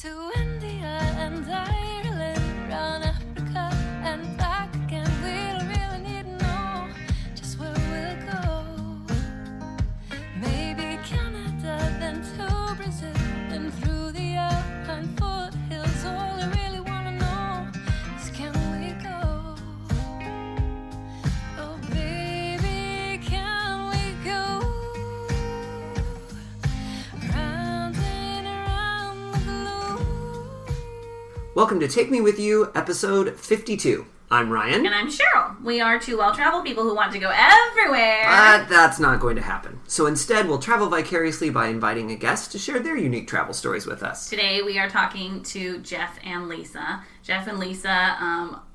to India and Ireland, round Africa and back again. We don't really need to know just where we'll go. Maybe Canada, then to Brazil, then through the Alpine foothills. All I really want to know is, can we go? Oh baby, can we go? Round and around the globe. Welcome to Take Me With You, episode 52. I'm Ryan. And I'm Cheryl. We are two well-traveled people who want to go everywhere. But that's not going to happen. So instead, we'll travel vicariously by inviting a guest to share their unique travel stories with us. Today we are talking to Jeff and Lisa. Jeff and Lisa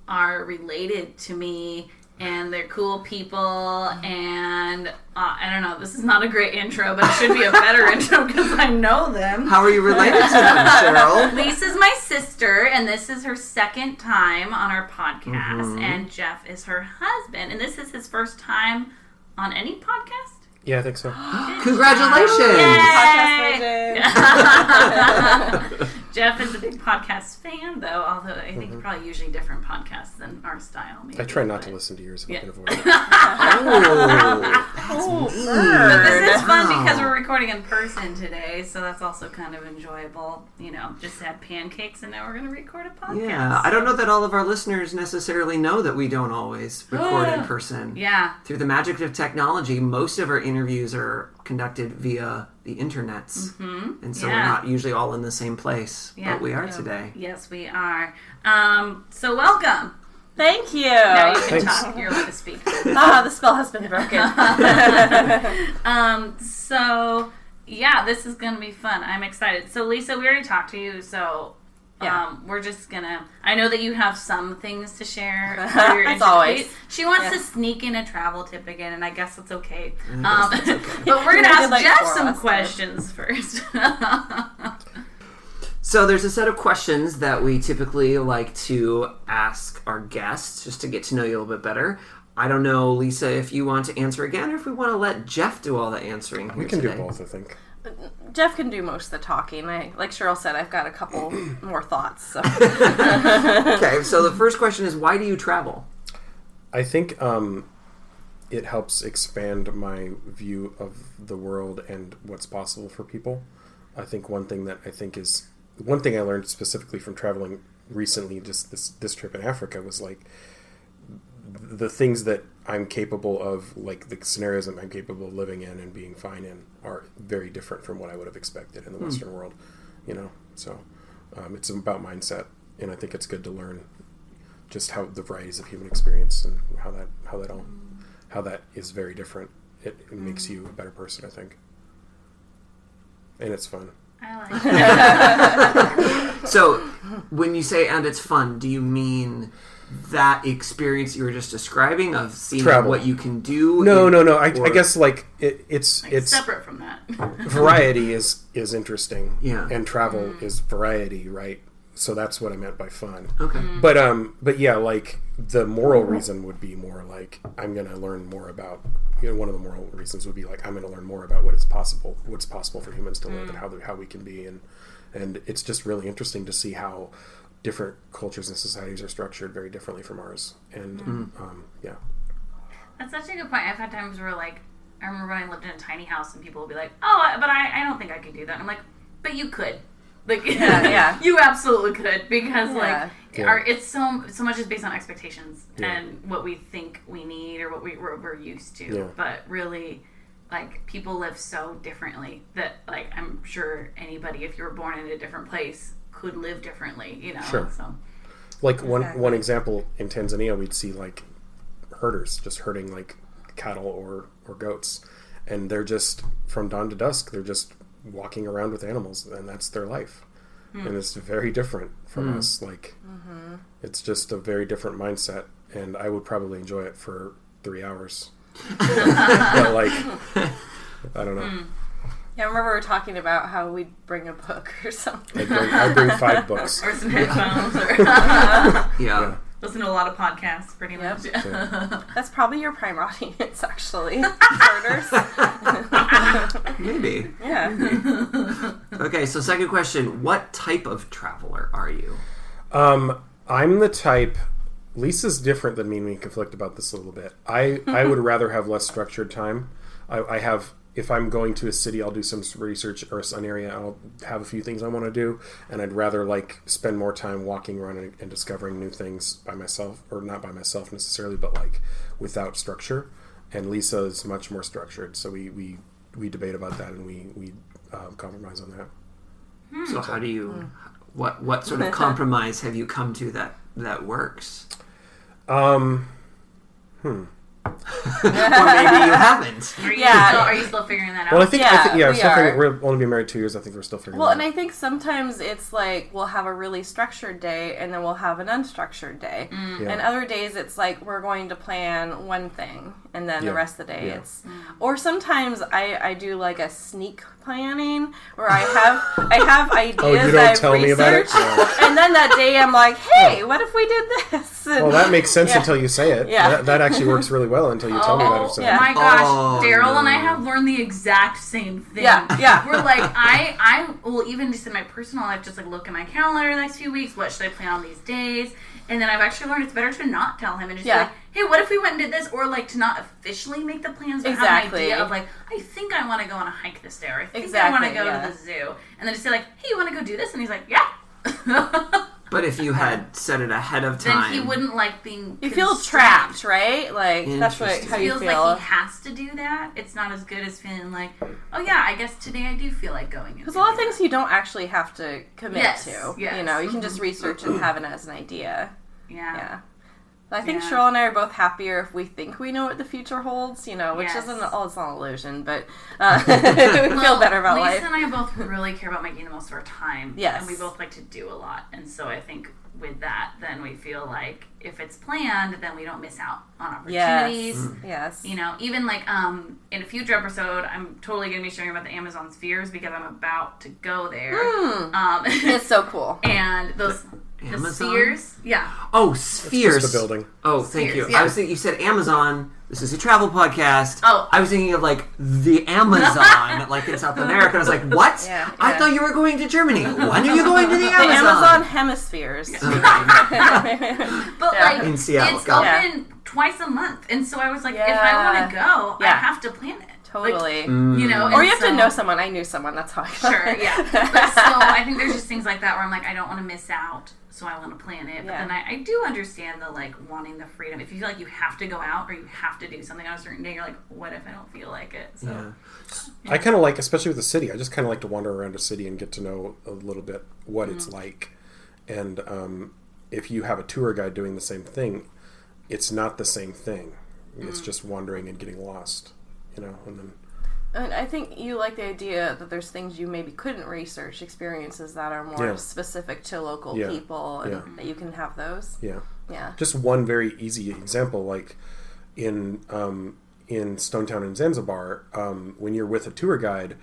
are related to me, and they're cool people, and I don't know, this is not a great intro, but it should be a better intro because I know them. How are you related to them, Cheryl? Lisa's my sister, and this is her second time on our podcast, and Jeff is her husband, and this is his first time on any podcast? Yeah, I think so. Congratulations! Yay! Jeff is a big podcast fan, though, although I think you're probably usually different podcasts than our style. Maybe, I try not to listen to yours if I can avoid it. But this is fun because we're recording in person today, so that's also kind of enjoyable. You know, just had pancakes and now we're going to record a podcast. Yeah, I don't know that all of our listeners necessarily know that we don't always record in person. Yeah. Through the magic of technology, most of our interviews are conducted via the internets. Mm-hmm. And so we're not usually all in the same place, but we are today. Yes, we are. So welcome. Thank you. Now you can talk. You're allowed to speak. The spell has been broken. So, yeah, this is going to be fun. I'm excited. So, Lisa, we already talked to you, so we're just going to... I know that you have some things to share. As always. She wants to sneak in a travel tip again, and I guess that's okay. But we're going to ask like Jeff some questions first. So there's a set of questions that we typically like to ask our guests just to get to know you a little bit better. I don't know, Lisa, if you want to answer again or if we want to let Jeff do all the answering here We can today. do both, I think. Jeff can do most of the talking. Like Cheryl said, I've got a couple more thoughts. So. Okay, so the first question is, why do you travel? I think it helps expand my view of the world and what's possible for people. I think one thing I learned specifically from traveling recently, just this trip in Africa, was like the things that I'm capable of, like the scenarios that I'm capable of living in and being fine in, are very different from what I would have expected in the Western world, you know. So it's about mindset, and I think it's good to learn just how the varieties of human experience and how that is very different. It makes you a better person, I think, and it's fun. I like that. So when you say "and it's fun," do you mean that experience you were just describing of seeing Travel. what you can do? No. I guess like it's Separate from that. variety is interesting. Yeah. And travel is variety, right? So that's what I meant by fun. Okay. But yeah, like the moral reason would be more like I'm going to learn more about. You know, one of the moral reasons would be like I'm going to learn more about what's possible for humans to live and how we can be, and it's just really interesting to see how different cultures and societies are structured very differently from ours. And yeah, That's such a good point. I've had times where, like, I remember when I lived in a tiny house and people will be like, "Oh, but I don't think I could do that." And I'm like, "But you could." Like, yeah. You absolutely could, because Yeah. it's so much is based on expectations and what we think we need or what we're used to. Yeah. But really, like, people live so differently that, like, I'm sure anybody, if you were born in a different place, could live differently. You know. Sure. So. like one example in Tanzania, we'd see like herders just herding like cattle or goats, and they're just from dawn to dusk. They're just walking around with animals, and that's their life. And it's very different from us. Like it's just a very different mindset, and I would probably enjoy it for 3 hours. But like I don't know. Yeah, I remember we were talking about how we'd bring a book or something. I'd bring 5 books. Or some headphones. Yeah. Listen to a lot of podcasts, pretty much. That's probably your prime audience, actually. Starters. Maybe. Yeah. Okay, so second question. What type of traveler are you? I'm the type... Lisa's different than me, and we conflict about this a little bit. I would rather have less structured time. I have... If I'm going to a city, I'll do some research, or an area, I'll have a few things I want to do, and I'd rather like spend more time walking around and discovering new things by myself, or not by myself necessarily, but like without structure. And Lisa is much more structured, so we debate about that, and we compromise on that. So how do you... What sort of compromise have you come to that works? Or maybe you haven't. Are you still figuring that out? Well, I think we're we still are. figuring, we're only been married 2 years. I think we're still figuring. Well, it and out. I think sometimes it's like we'll have a really structured day and then we'll have an unstructured day. Yeah. And other days it's like we're going to plan one thing and then the rest of the day it's... Or sometimes I do like a sneak planning where I have ideas Oh, you don't I've tell me about it? researched, and then that day I'm like, hey, what if we did this? And, Well, that makes sense until you say it. Yeah. That actually works really well until you tell me about it. So. yeah. My gosh, Oh, Daryl and I no. have learned the exact same thing. Yeah. We're like, I will even just in my personal life, just like look at my calendar the next few weeks. What should I plan on these days? And then I've actually learned it's better to not tell him and just be like, hey, what if we went and did this? Or like to not officially make the plans, but have an idea of like, I think I want to go on a hike this day, or I think I want to go to the zoo. And then just say like, hey, you want to go do this? And he's like, yeah. But if you had said it ahead of time... Then he wouldn't like being You feel constrained. trapped, right? Like, that's what, Interesting. how It you feels feel. like he has to do that. It's not as good as feeling like, oh yeah, I guess today I do feel like going. Because a lot of things you don't actually have to commit to. Yes. You know, you can just research and have it as an idea. Yeah. Yeah. I think Yeah. Cheryl and I are both happier if we think we know what the future holds, you know, which Yes. isn't, it's not an illusion, but we feel better about Lisa life. and I both really care about making the most of our time. Yes. And we both like to do a lot. And so I think with that, then we feel like if it's planned, then we don't miss out on opportunities. Yes. You know, even like in a future episode, I'm totally going to be sharing about the Amazon spheres because I'm about to go there. It's so cool. And those... The Amazon? spheres? Yeah. Oh, spheres. It's just a building. Oh, thank Spheres, you. yeah. I was thinking you said Amazon. This is a travel podcast. Oh. I was thinking of like the Amazon, like in South America. I was like, what? Yeah, I yeah. thought you were going to Germany. When are you going to the The Amazon? Amazon hemispheres. But Yeah. like, In Seattle, it's got it. open twice a month. And so I was like, if Yeah. I want to go, I Yeah. have to plan it. Totally. Like, you know, Or and you have to so- know someone. I knew someone. That's how I got Sure, it. yeah. But so I think there's just things like that where I'm like, I don't want to miss out, so I want to plan it. But Yeah. then I do understand the like wanting the freedom. If you feel like you have to go out or you have to do something on a certain day, you're like, what if I don't feel like it? So Yeah. I kind of like, especially with the city, I just kind of like to wander around a city and get to know a little bit what it's like. And if you have a tour guide doing the same thing, it's not the same thing. It's just wandering and getting lost, you know, and then... And I think you like the idea that there's things you maybe couldn't research, experiences that are more Yeah. specific to local Yeah. people, and Yeah. that you can have those. Yeah. Yeah. Just one very easy example, like in Stonetown in Zanzibar, when you're with a tour guide,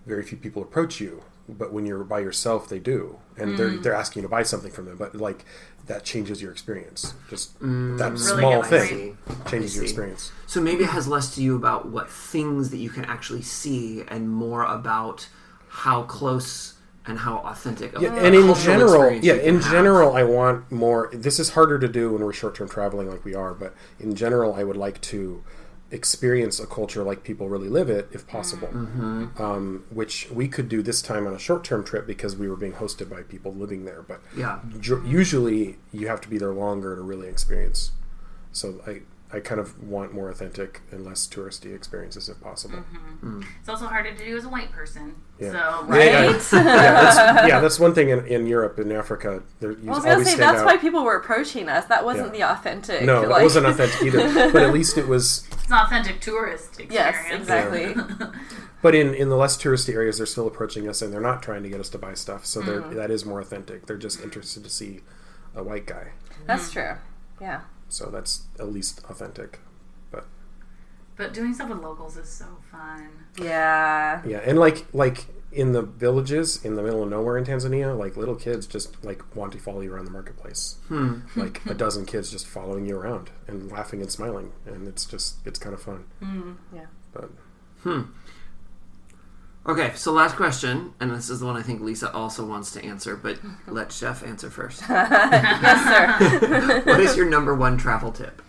very few people approach you. But when you're by yourself, they do, and they're asking you to buy something from them. But like that changes your experience. Just that Really small good point. thing I changes your see. experience. So maybe it has less to you about what things that you can actually see and more about how close and how authentic of Yeah, a and in cultural general, experience you can have. I want more. This is harder to do when we're short-term traveling like we are, but in general, I would like to experience a culture like people really live it, if possible. Which we could do this time on a short-term trip because we were being hosted by people living there. But Yeah. usually, you have to be there longer to really experience. So I kind of want more authentic and less touristy experiences if possible. it's also harder to do as a white person. Yeah. So That's one thing in Europe, in Africa. You I was always gonna say stand that's out. why people were approaching us. That wasn't Yeah. the authentic. No, that like- wasn't authentic either. But at least it was. it's an authentic tourist experience. Yes, exactly. But in the less touristy areas, they're still approaching us, and they're not trying to get us to buy stuff. So that is more authentic. They're just interested to see a white guy. That's true. Yeah. So that's at least authentic. But doing stuff with locals is so fun. Yeah. Yeah, and like in the villages in the middle of nowhere in Tanzania, like little kids just like want to follow you around the marketplace. Like a dozen kids just following you around and laughing and smiling, and it's kind of fun. Yeah. But Okay, so last question, and this is the one I think Lisa also wants to answer, but let Jeff answer first. Yes, sir. What is your number one travel tip?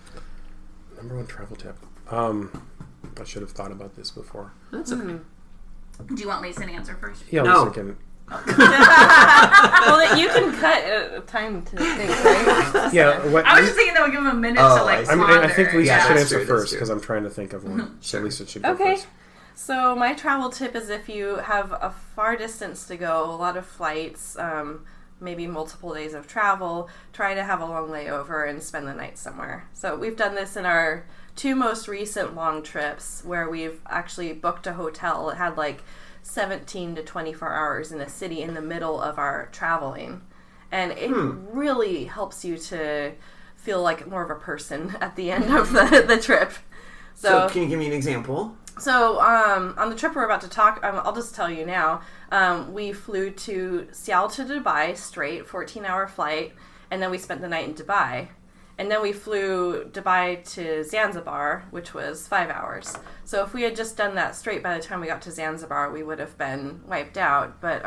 Number one travel tip. I should have thought about this before. That's okay. Do you want Lisa to answer first? Yeah, No. I was thinking. Well, you can cut time to think, right? Yeah, what, I was just thinking that would give him a minute Oh, to like I see. ponder. I think Lisa Yeah, should that's answer true, that's first true. because I'm trying to think of one. So Lisa should go Okay. first. So my travel tip is if you have a far distance to go, a lot of flights, maybe multiple days of travel, try to have a long layover and spend the night somewhere. So we've done this in our 2 most recent long trips where we've actually booked a hotel. It had like 17 to 24 hours in a city in the middle of our traveling. And it really helps you to feel like more of a person at the end of the trip. So can you give me an example? So, on the trip we're about to talk, I'll just tell you now. We flew to Seattle to Dubai straight, 14-hour flight, and then we spent the night in Dubai. And then we flew Dubai to Zanzibar, which was 5 hours. So if we had just done that straight, by the time we got to Zanzibar, we would have been wiped out. But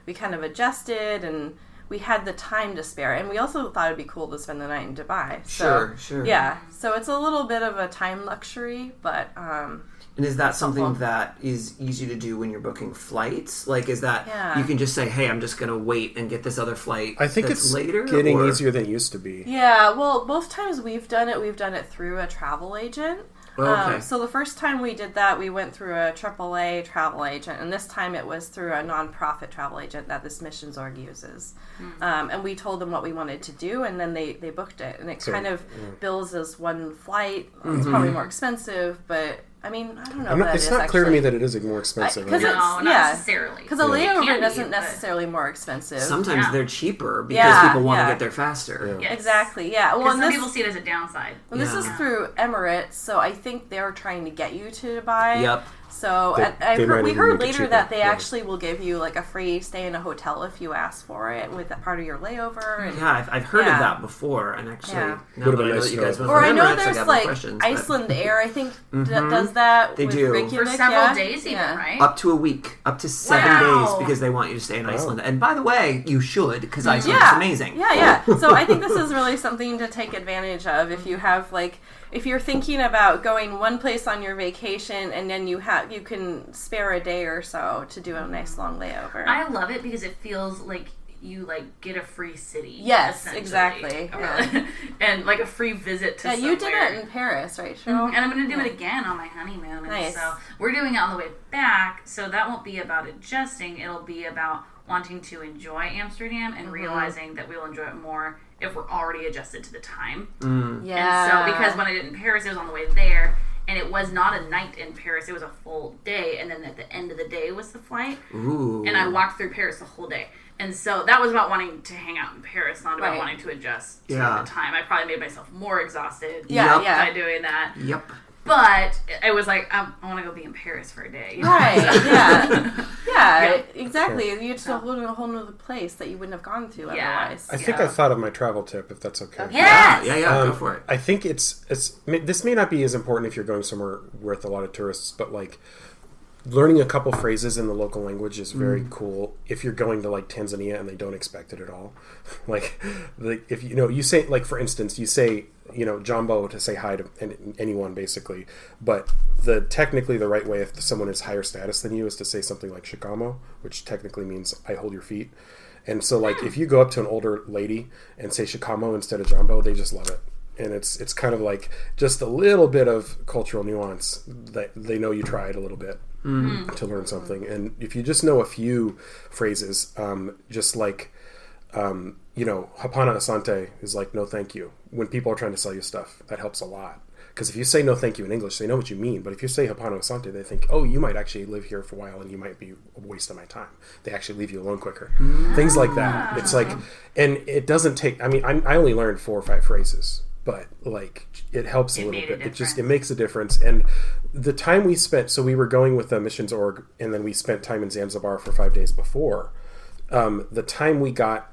we kind of adjusted, and we had the time to spare. And we also thought it'd be cool to spend the night in Dubai. So, Sure. Yeah, so it's a little bit of a time luxury, but... And is that something that is easy to do when you're booking flights? Like, is that you can just say, hey, I'm just going to wait and get this other flight I think that's it's later? getting or? easier than it used to be. Yeah, well, both times we've done it through a travel agent. Oh, okay. So the first time we did that, we went through a AAA travel agent, and this time it was through a nonprofit travel agent that this missions org uses. And we told them what we wanted to do, and then they booked it. And it kind of bills as one flight. It's probably more expensive, but... I mean, I don't know. It's not clear to me that it is more expensive. Because No, it's not necessarily. Because a It layover can be, isn't but- necessarily more expensive. Sometimes Yeah. they're cheaper because Yeah, people want to yeah. get there faster. Yes. Exactly. Yeah. Well, Because and some this, people see it as a downside. and this is Yeah. through Emirates, so I think they're trying to get you to Dubai. Yep. So They might we even heard make it later cheaper, that they yeah. actually will give you like a free stay in a hotel if you ask for it with that part of your layover. And, Yeah, I've heard Yeah. of that before, and actually, Yeah. now Would've that been I know nice that you to guys know. went Or for I know Emirates, I there's got more like questions, but- Iceland Air, I think, does that They with do. Reykjavik. For several yeah? days even, Yeah. right? Up to a week, up to 7 Wow. days, because they want you to stay in Iceland. And by the way, you should, because Iceland Yeah. is amazing. Yeah. So I think this is really something to take advantage of if you have like if you're thinking about going one place on your vacation and then you can spare a day or so to do a nice long layover. I love it because it feels like you like get a free city. Yes, essentially. exactly, yeah. And like a free visit to Yeah, somewhere. you did it in Paris, right, Cheryl? And I'm going to do it again on my honeymoon. And Nice. so we're doing it on the way back. So that won't be about adjusting. It'll be about wanting to enjoy Amsterdam and realizing that we'll enjoy it more if we're already adjusted to the time. Yeah. And so because when I did it in Paris, it was on the way there. And it was not a night in Paris. It was a full day. And then at the end of the day was the flight. Ooh. And I walked through Paris the whole day. And so that was about wanting to hang out in Paris, not about Right. wanting to adjust to Yeah. the time. I probably made myself more exhausted Yeah, Yep. yeah. by doing that. Yep. But it was like, I want to go be in Paris for a day. you know? Right, yeah. Yeah, Yeah. exactly. You just go to a whole nother place that you wouldn't have gone to Yeah. otherwise. I think I thought of my travel tip, if that's okay. Yes! Yeah, go for it. I think it's this may not be as important if you're going somewhere with a lot of tourists, but like learning a couple phrases in the local language is very cool if you're going to like Tanzania and they don't expect it at all. like if you say, like, for instance, you say, Jumbo to say hi to anyone basically, but technically the right way if someone is higher status than you is to say something like shikamo, which technically means I hold your feet. And so like if you go up to an older lady and say shikamo instead of Jumbo, they just love it. And it's kind of like just a little bit of cultural nuance that they know you tried a little bit to learn something. And if you just know a few phrases, just like, hapana asante is like no thank you. When people are trying to sell you stuff, that helps a lot. Because if you say no thank you in English, they know what you mean. But if you say hapana asante, they think, oh, you might actually live here for a while and you might be a waste of my time. They actually leave you alone quicker. Things like that. It's like, and it doesn't take, I only learned 4 or 5 phrases. but like it helps a It little made a bit. It difference. makes a difference. And the time we spent, so we were going with the missions org, and then we spent time in Zanzibar for 5 days before. The time we got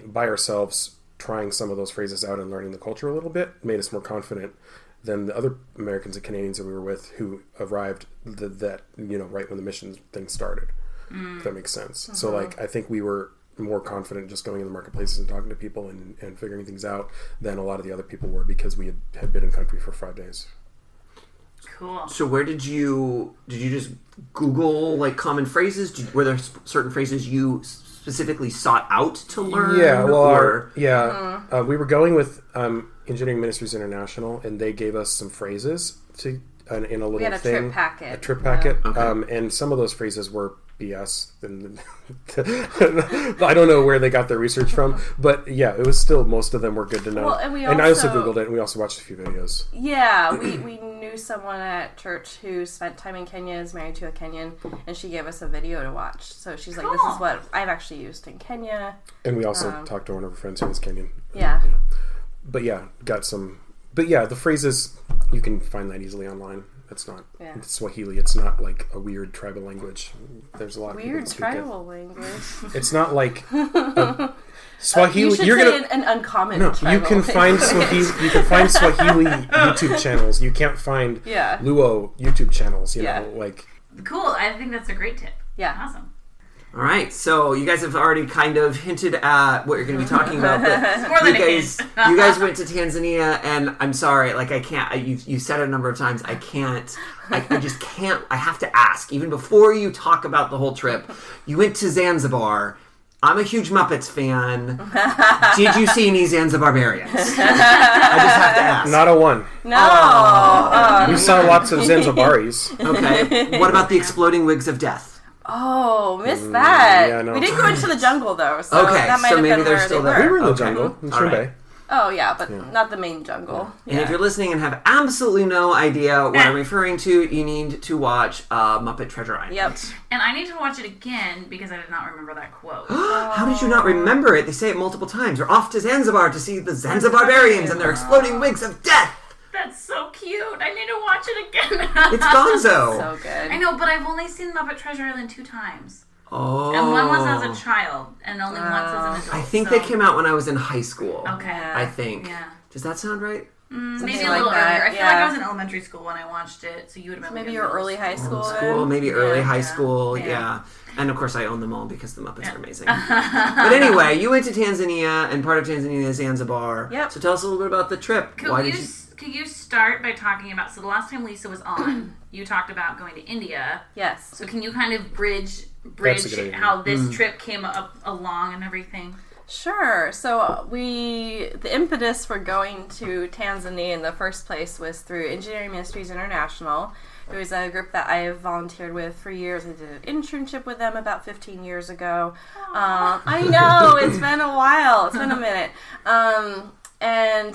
by ourselves trying some of those phrases out and learning the culture a little bit made us more confident than the other Americans and Canadians that we were with who arrived right when the mission thing started. If that makes sense. So like I think we were more confident just going in the marketplaces and talking to people and figuring things out than a lot of the other people were because we had been in country for 5 days. Cool. So where did you just Google like common phrases? Were there certain phrases you specifically sought out to learn? Yeah, well, or... we were going with Engineering Ministries International, and they gave us some phrases in a little We had a thing. trip packet. A trip packet. Yeah. Okay. And some of those phrases were BS. And I don't know where they got their research from, but yeah, it was still, most of them were good to know. Well, and I also Googled it, and we also watched a few videos. Yeah, we knew someone at church who spent time in Kenya, is married to a Kenyan, and she gave us a video to watch. So she's like, this Cool. is what I've actually used in Kenya. And we also talked to one of her friends who was Kenyan. Yeah. But yeah, got some. But yeah, the phrases, you can find that easily online. It's not it's Swahili. It's not like a weird tribal language. There's a lot of people Weird that speak tribal language. it. It's not like Swahili. You should You're say gonna an uncommon no. tribal You can find Swahili. You can find Swahili YouTube channels. You can't find Luo YouTube channels. You know, like Cool. I think that's a great tip. Yeah. Awesome. All right, so you guys have already kind of hinted at what you're going to be talking about, but More than you guys went to Tanzania, and I'm sorry, like I can't. You said it a number of times. I can't. I just can't. I have to ask, even before you talk about the whole trip. You went to Zanzibar. I'm a huge Muppets fan. Did you see any Zanzibarians? I just have to ask. not a one. No. We saw lots of Zanzibaris. Okay. What about the exploding wigs of death? Oh, missed that. yeah, no. We didn't go into the jungle though, so Okay, that might so have maybe been they're where still they there. We were in the Okay. jungle in All Shrimbe. right. Oh yeah, but not the main jungle. And if you're listening and have absolutely no idea what I'm referring to, you need to watch Muppet Treasure Island. Yep. And I need to watch it again because I did not remember that quote. How did you not remember it? They say it multiple times. We're off to Zanzibar to see the Zanzibarians and their exploding wigs of death. That's so cute. I need to watch it again. It's Gonzo. So good. I know, but I've only seen Muppet Treasure Island 2 times. Oh. And one was as a child, and only once as an adult. I think so. they came out when I was in high school. Okay. I think. Yeah. Does that sound right? Maybe a like little that, earlier. I feel yeah. like I was in elementary school when I watched it, so you would have been Maybe like in your middle early high school. School, maybe early high Yeah. school, Yeah. yeah. And of course I own them all because the Muppets are amazing. But anyway, you went to Tanzania, and part of Tanzania is Zanzibar. Yep. So tell us a little bit about the trip. Could you start by talking about, so the last time Lisa was on, you talked about going to India. Yes. So can you kind of bridge That's a good idea. how this trip came up along and everything? Sure. So the impetus for going to Tanzania in the first place was through Engineering Ministries International. It was a group that I have volunteered with for years. I did an internship with them about 15 years ago. I know, it's been a while. It's been a minute. And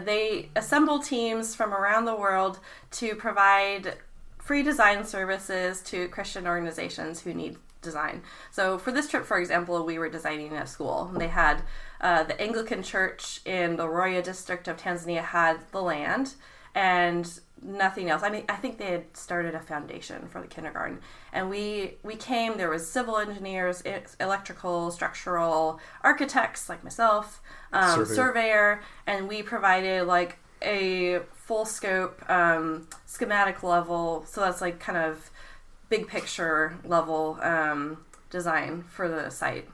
they assemble teams from around the world to provide free design services to Christian organizations who need design. So for this trip, for example, we were designing a school. They had the Anglican Church in the Roya district of Tanzania had the land and nothing else. I mean, I think they had started a foundation for the kindergarten. And we came, there was civil engineers, electrical, structural, architects like myself, surveyor, and we provided like a full scope schematic level. So that's like kind of big picture level design for the site.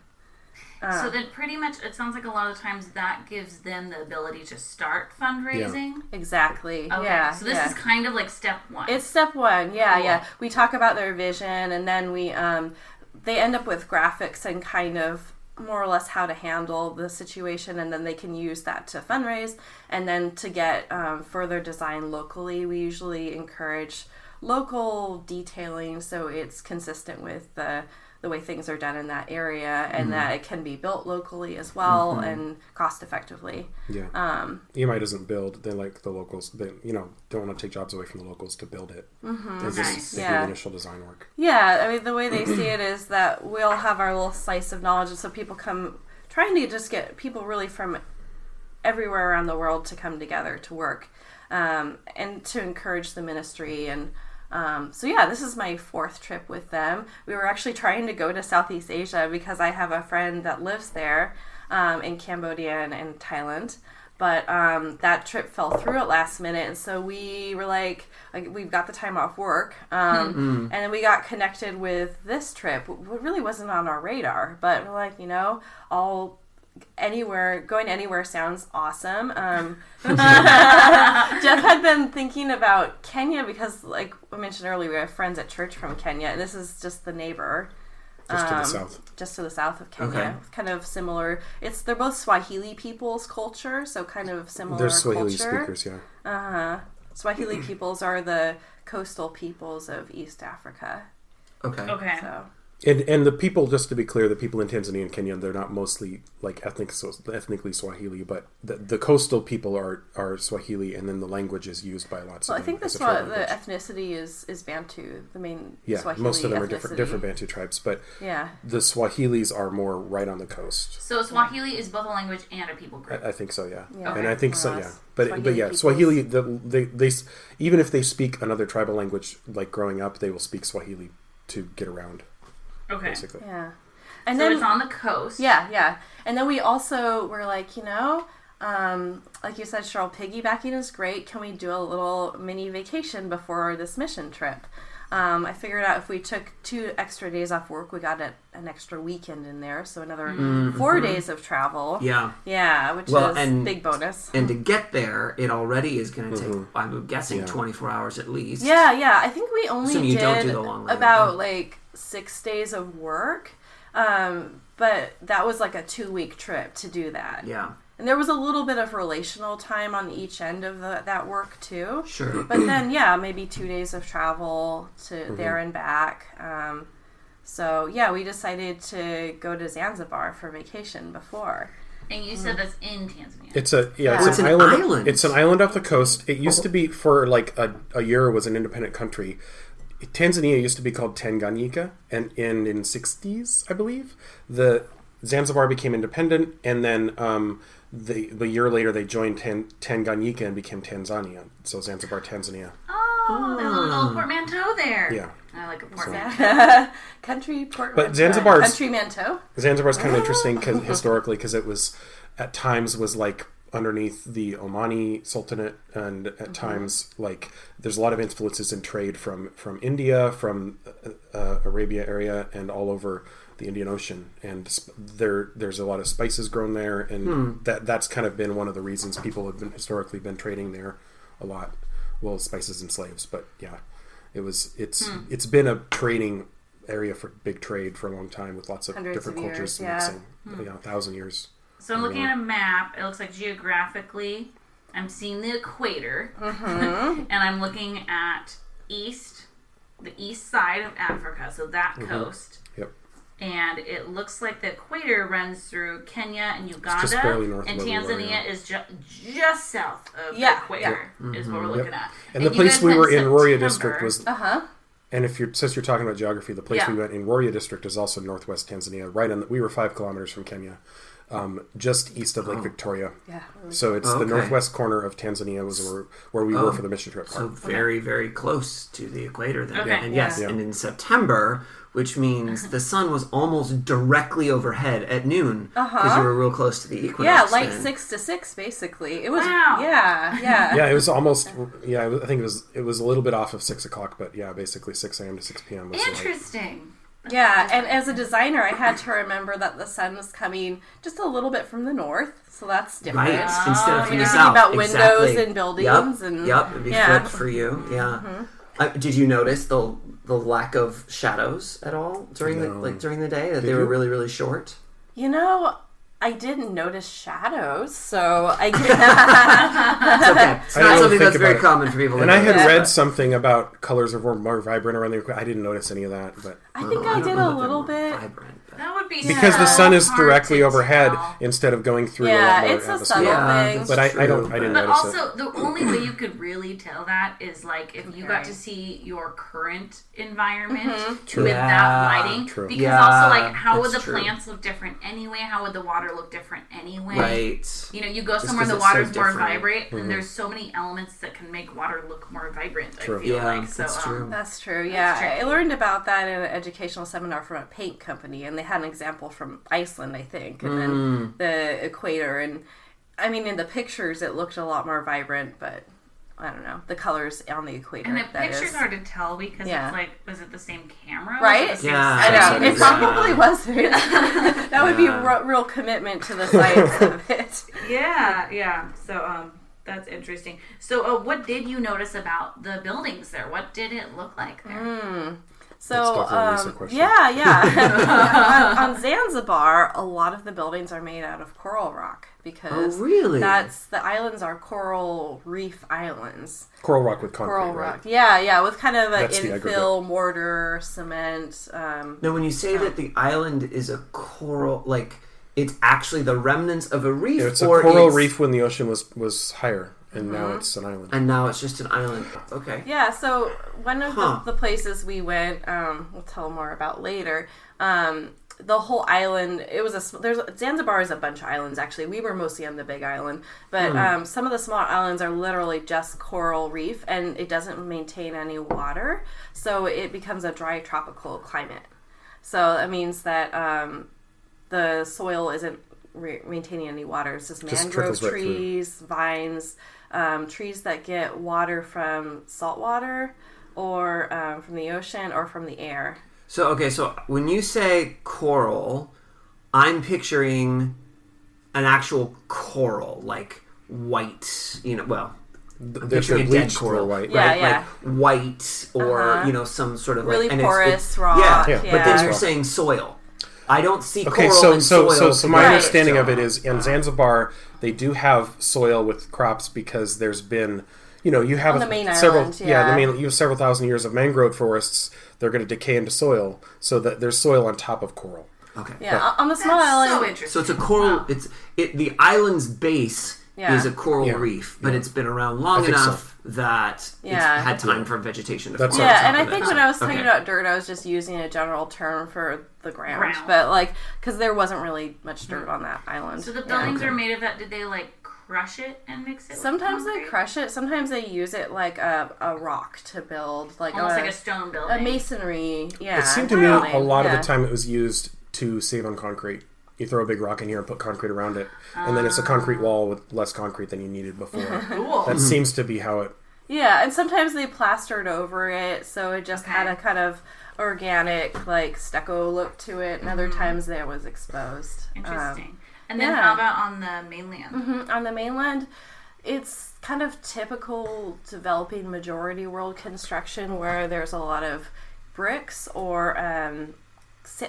So then pretty much, it sounds like a lot of times that gives them the ability to start fundraising. Exactly. Okay. Yeah. So this is kind of like step one. It's step one. Yeah, Cool. yeah. We talk about their vision, and then we they end up with graphics and kind of more or less how to handle the situation, and then they can use that to fundraise, and then to get further design locally. We usually encourage local detailing so it's consistent with the way things are done in that area, and that it can be built locally as well and cost effectively. Yeah. EMI doesn't build. They like the locals. They don't want to take jobs away from the locals to build it. They Nice. just they do the initial design work. Yeah, I mean, the way they see it is that we'll have our little slice of knowledge, and so people come trying to just get people really from everywhere around the world to come together to work and to encourage the ministry. And so yeah, this is my 4th trip with them. We were actually trying to go to Southeast Asia because I have a friend that lives there in Cambodia and Thailand. But that trip fell through at last minute, and so we were like we've got the time off work, and then we got connected with this trip. It really wasn't on our radar, but we're like, going anywhere sounds awesome. Jeff had been thinking about Kenya because, like I mentioned earlier, we have friends at church from Kenya, and this is just the neighbor. Just to the south. Just to the south of Kenya. Okay. Kind of similar. They're both Swahili people's culture, so kind of similar There's Swahili culture. speakers, yeah. Uh-huh. Swahili peoples are the coastal peoples of East Africa. Okay. So And the people, just to be clear, the people in Tanzania and Kenya, they're not mostly like ethnically Swahili, but the coastal people are Swahili, and then the language is used by lots well, of I think them. that's what the ethnicity is Bantu, the main Swahili most of them are ethnicity. different Bantu tribes, but Yeah. the Swahilis are more right on the coast. So Swahili is both a language and a people group. I think so, yeah. Yeah. And I think so, More or yeah. less. But Swahili yeah, peoples. Swahili, they even if they speak another tribal language, like growing up, they will speak Swahili to get around, Okay. basically. Yeah. And So then it's on the coast. Yeah. And then we also were like, like you said, Cheryl, piggybacking is great. Can we do a little mini vacation before this mission trip? I figured out if we took 2 extra days off work, we got an extra weekend in there, so another 4 days of travel. Yeah. Yeah, which Well, is and- big bonus. And to get there, it already is going to take, I'm guessing, Yeah. 24 hours at least. Yeah. I think we only Assuming you don't did do the long layover. about like 6 days of work. But that was like a 2-week trip to do that. Yeah. And there was a little bit of relational time on each end of that work too. Sure. But then, maybe 2 days of travel to there and back. So we decided to go to Zanzibar for vacation before. And you said that's in Tanzania. It's It's an an island. island. It's an island off the coast. It used to be for like a year was an independent country. Tanzania used to be called Tanganyika, and in 60s, I believe, the Zanzibar became independent, and then the year later they joined Tanganyika and became Tanzania. So Zanzibar, Tanzania. Oh, there's a little portmanteau there. Yeah. I like a portmanteau. Country port. But Zanzibar's- country manteau. Zanzibar's kind of interesting historically because it was at times was like underneath the Omani Sultanate, and at times like there's a lot of influences in trade from India, from Arabia area, and all over the Indian Ocean, and there's a lot of spices grown there, and that's kind of been one of the reasons people have historically been trading there a lot. Well, spices and slaves, but yeah, it's been a trading area for big trade for a long time with lots of Hundreds different of cultures years, mixing. 1,000 years. So I'm looking at a map. It looks like geographically, I'm seeing the equator, and I'm looking at the east side of Africa, so that coast. Yep. And it looks like the equator runs through Kenya and Uganda, just barely north and of where we are, Tanzania yeah. is just south of Yeah, the equator, is what we're looking at. And the you place guys we went were in, Roya September. District, was. And since you're talking about geography, the place we went in Roya District is also northwest Tanzania. We were 5 kilometers from Kenya, just east of Lake Victoria. Yeah. So it's the northwest corner of Tanzania was where we were for the mission trip. So very, very close to the equator then. Okay. And yes, Yeah. and in September, which means the sun was almost directly overhead at noon because you were real close to the equinox. Yeah, like then. 6 to 6, basically. It was. Wow. Yeah. Yeah, it was almost. Yeah, I think it was a little bit off of 6 o'clock, but yeah, basically 6 a.m. to 6 p.m. was Interesting. Yeah, and as a designer, I had to remember that the sun was coming just a little bit from the north, so that's different. Right, instead of from You're the thinking south. about windows Exactly. and buildings and it'd be flipped for you. Yeah. Did you notice the lack of shadows at all during the day? That they were really, really short. I didn't notice shadows, so I It's okay. It's I not didn't something think that's very about it. common for people. And to I had notice. read something about colors are more vibrant around the equator. I didn't notice any of that, but think I don't did know a that little they're bit. vibrant, but- That would would be because the so sun is hard directly to overhead tell. instead of going through Yeah, a lot more it's a atmosphere. subtle Yeah, thing. that's But I true, didn't But notice also, it. the only way you could really tell that is like if you got Comparing. to see your current environment True. with Yeah, that lighting. true. Because Yeah, also, like, how would the that's true. plants look different anyway? How would the water look different anyway? Right. You know, you go Just somewhere 'cause the it's so water's more different. vibrant, and there's so many elements that can make water look more vibrant. True. I feel Yeah, like so. that's true. That's true. Yeah, tricky. I learned about that in an educational seminar from a paint company, and they had an example from Iceland, I think, and then the equator. And I mean, in the pictures, it looked a lot more vibrant, but I don't know, the colors on the equator. And the that picture's is. hard to tell because Yeah. it's like, was it the same camera? Right? Was it the same Yeah. I know. setting? It probably wasn't. That would be Yeah. real commitment to the science of it. Yeah. So, that's interesting. So, what did you notice about the buildings there? What did it look like there? So, That's definitely a Lisa question. yeah. on Zanzibar, a lot of the buildings are made out of coral rock because Oh, really? the islands are coral reef islands. Coral rock with concrete, Coral right? rock, yeah, with kind of an That's the infill mortar, cement. Now, when you say that the island is a coral, like it's actually the remnants of a reef, It's a or coral it's- reef when the ocean was higher, and now it's an island. and now it's just an island. Okay. Yeah, so one of Huh. the places we went, we'll tell more about later. The whole island, Zanzibar is a bunch of islands actually. We were mostly on the big island, but some of the small islands are literally just coral reef, and it doesn't maintain any water, so it becomes a dry tropical climate. So that means that the soil isn't maintaining any water. It's just mangrove trickles right through. trees, vines, trees that get water from salt water or from the ocean or from the air. So when you say coral, I'm picturing an actual coral, like white. I'm There's picturing a a dead bleached coral, white. Yeah, right? yeah. Like white, or some sort of Really like, and porous it's, rock. Yeah, But then yeah. you're saying soil. I don't see Okay, coral and so soil. my Right. understanding of it is in Zanzibar they do have soil with crops because there's been, you have On the main several, island, yeah. you have several thousand years of mangrove forests. They're going to decay into soil, so that there's soil on top of coral. Okay. Yeah, on the small That's so island. interesting. So it's a coral. Wow. The island's base Yeah. is a coral Yeah. reef, but it's been around long think so. enough that Yeah. it's had time for vegetation to That's form. right. on Yeah, top and I of think it. when I was talking Okay. about dirt, I was just using a general term for the ground. Ground. But because there wasn't really much dirt on that island. So the Yeah. buildings are made of that. Did they like crush it and mix it? Sometimes with they concrete? crush it. Sometimes they use it like a rock to build, like almost a, like a stone building. a masonry. Yeah, It seemed to me building. a lot of Yeah. the time it was used to save on concrete. You throw a big rock in here and put concrete around it, and then it's a concrete wall with less concrete than you needed before. Cool. That seems to be how it. Yeah, and sometimes they plastered over it, so it just had Okay. a kind of organic, like stucco look to it. And other times it was exposed. Interesting. And then yeah. how about on the mainland? On the mainland, it's kind of typical developing majority world construction where there's a lot of bricks or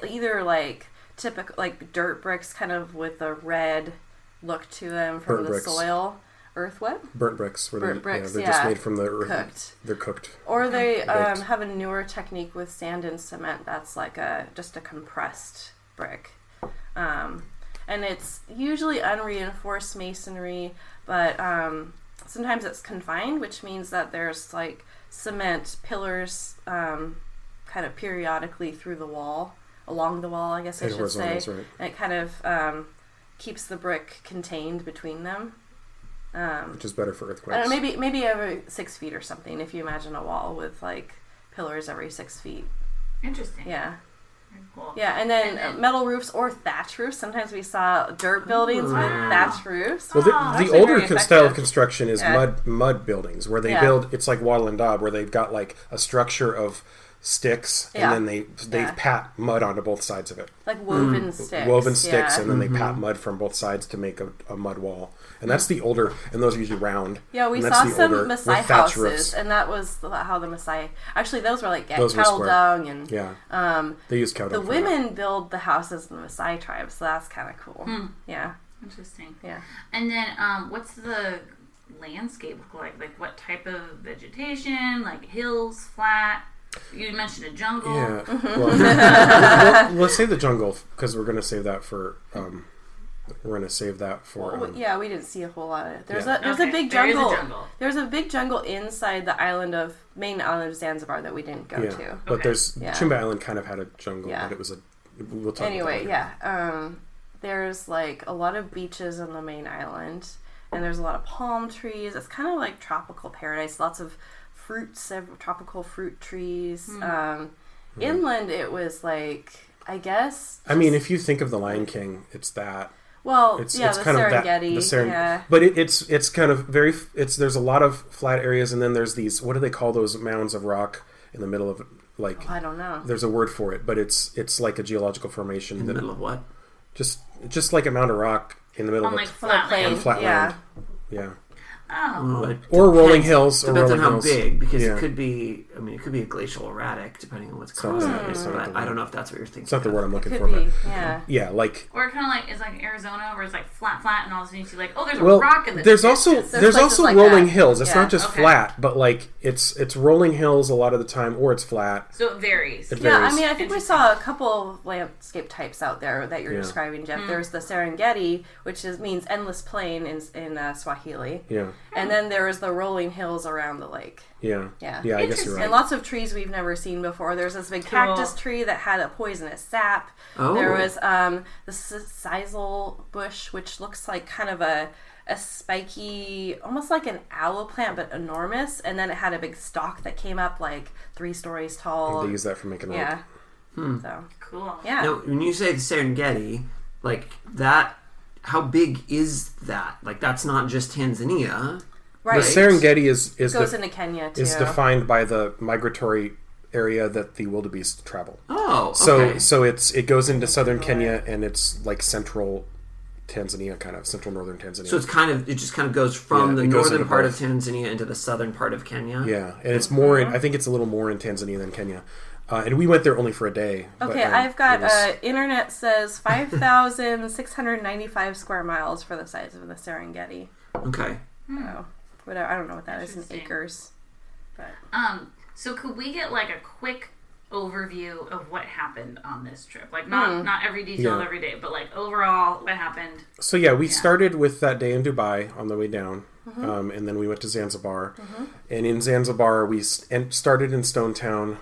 either like typical like dirt bricks, kind of with a red look to them from Burnt the bricks. soil. Earth what? Burnt bricks, where Burnt bricks, they're just yeah. made from the earth. Cooked. They're cooked. Or they Baked. have a newer technique with sand and cement that's like just a compressed brick. And it's usually unreinforced masonry, but sometimes it's confined, which means that there's like cement pillars kind of periodically through the wall, along the wall, I guess I And should say. horizontals, right. And it kind of keeps the brick contained between them. Which is better for I earthquakes. don't know, maybe every 6 feet or something, if you imagine a wall with like pillars every 6 feet. Interesting. Yeah. Very cool. Yeah, and then, And then- metal roofs or thatch roofs. Sometimes we saw dirt buildings with thatch roofs. Well, the actually older very style of effective. construction is Yeah. mud buildings, where they Yeah. build. It's like wattle and daub, where they've got like a structure of sticks, Yeah. and then they Yeah. pat mud onto both sides of it. Like woven sticks. Woven sticks, yeah. and then they pat mud from both sides to make a mud wall. And that's the older, and those are usually round. Yeah, we And that's saw the some older, Maasai with thatch houses, roofs. and that was how the Maasai... Actually, those were like Those were cattle square. dung, and Yeah, they use cow the dung for that. women build the houses in the Maasai tribe, so that's kind of cool. Yeah, Interesting. yeah. And then what's the landscape look like? Like what type of vegetation? Like hills, flat? You mentioned a jungle. Yeah. Well, let's save the jungle because we're going to save that for. We're going to save that for. Yeah, we didn't see a whole lot of it. There's Okay, a big there is a jungle. jungle. There's a big jungle inside the main island of Zanzibar that we didn't go to. But there's Yeah. Chumbe Island kind of had a jungle, Yeah. but it was a. We'll talk Anyway, about that yeah. There's like a lot of beaches on the main island, and there's a lot of palm trees. It's kind of like tropical paradise. Lots of fruits, tropical fruit trees. Inland, it was like, I guess. I mean, if you think of the Lion King, it's that. Well, It's the kind Serengeti. of that. Yeah. But it's kind of very. There's a lot of flat areas, and then there's these. What do they call those mounds of rock in the middle of like? I don't know. There's a word for it, but it's like a geological formation. In the middle of what? Just like a mound of rock in the middle On of like a flat plain. land. flat Yeah. land. Yeah. Oh. Well, it Or rolling depends- hills. Depends on how hills. big, because Yeah. it could be. I mean, it could be a glacial erratic, depending on what's not causing that- it. it's not But the I don't word. know if that's what you're thinking. It's not the of. word I'm looking Could for, be. but Yeah. yeah, like. Or kind of like, it's like Arizona, where it's like flat, and all of a sudden you see like, oh, there's a Well, rock in the there's distance. also There's there's places also like rolling that. hills. It's Yeah. not just Okay. flat, but like it's rolling hills a lot of the time, or it's flat. So it varies. It Yeah, I varies. mean, I think we saw a couple of landscape types out there that you're Yeah. describing, Jeff. There's the Serengeti, which means endless plain in Swahili, Yeah, and then there is the rolling hills around the lake. yeah, Yeah. I guess you're Interesting. right. And lots of trees we've never seen before. There's this big cactus tree that had a poisonous sap. Oh. There was the sisal bush, which looks like kind of a spiky, almost like an aloe plant, but enormous. And then it had a big stalk that came up like 3 stories tall. They use that for making rope. Yeah. So, Cool. yeah. Now, when you say the Serengeti, like that, how big is that? Like, that's not just Tanzania. Right. The Serengeti is goes into Kenya, too. is defined by the migratory area that the wildebeest travel. Oh, So okay. so it goes into southern Kenya and it's like central Tanzania, kind of central northern Tanzania. So it just kind of goes from Yeah, the it goes northern into part both. of Tanzania into the southern part of Kenya. Yeah, and it's more. I think it's a little more in Tanzania than Kenya. And we went there only for a day. Okay, but, I've got it was- internet says 5,695 square miles for the size of the Serengeti. Okay. So, whatever, I don't know what that is in Interesting. acres. But So could we get like a quick overview of what happened on this trip? Like not every detail Yeah. every day, but like overall what happened. So yeah, we started with that day in Dubai on the way down, and then we went to Zanzibar. And in Zanzibar, we started in Stone Town.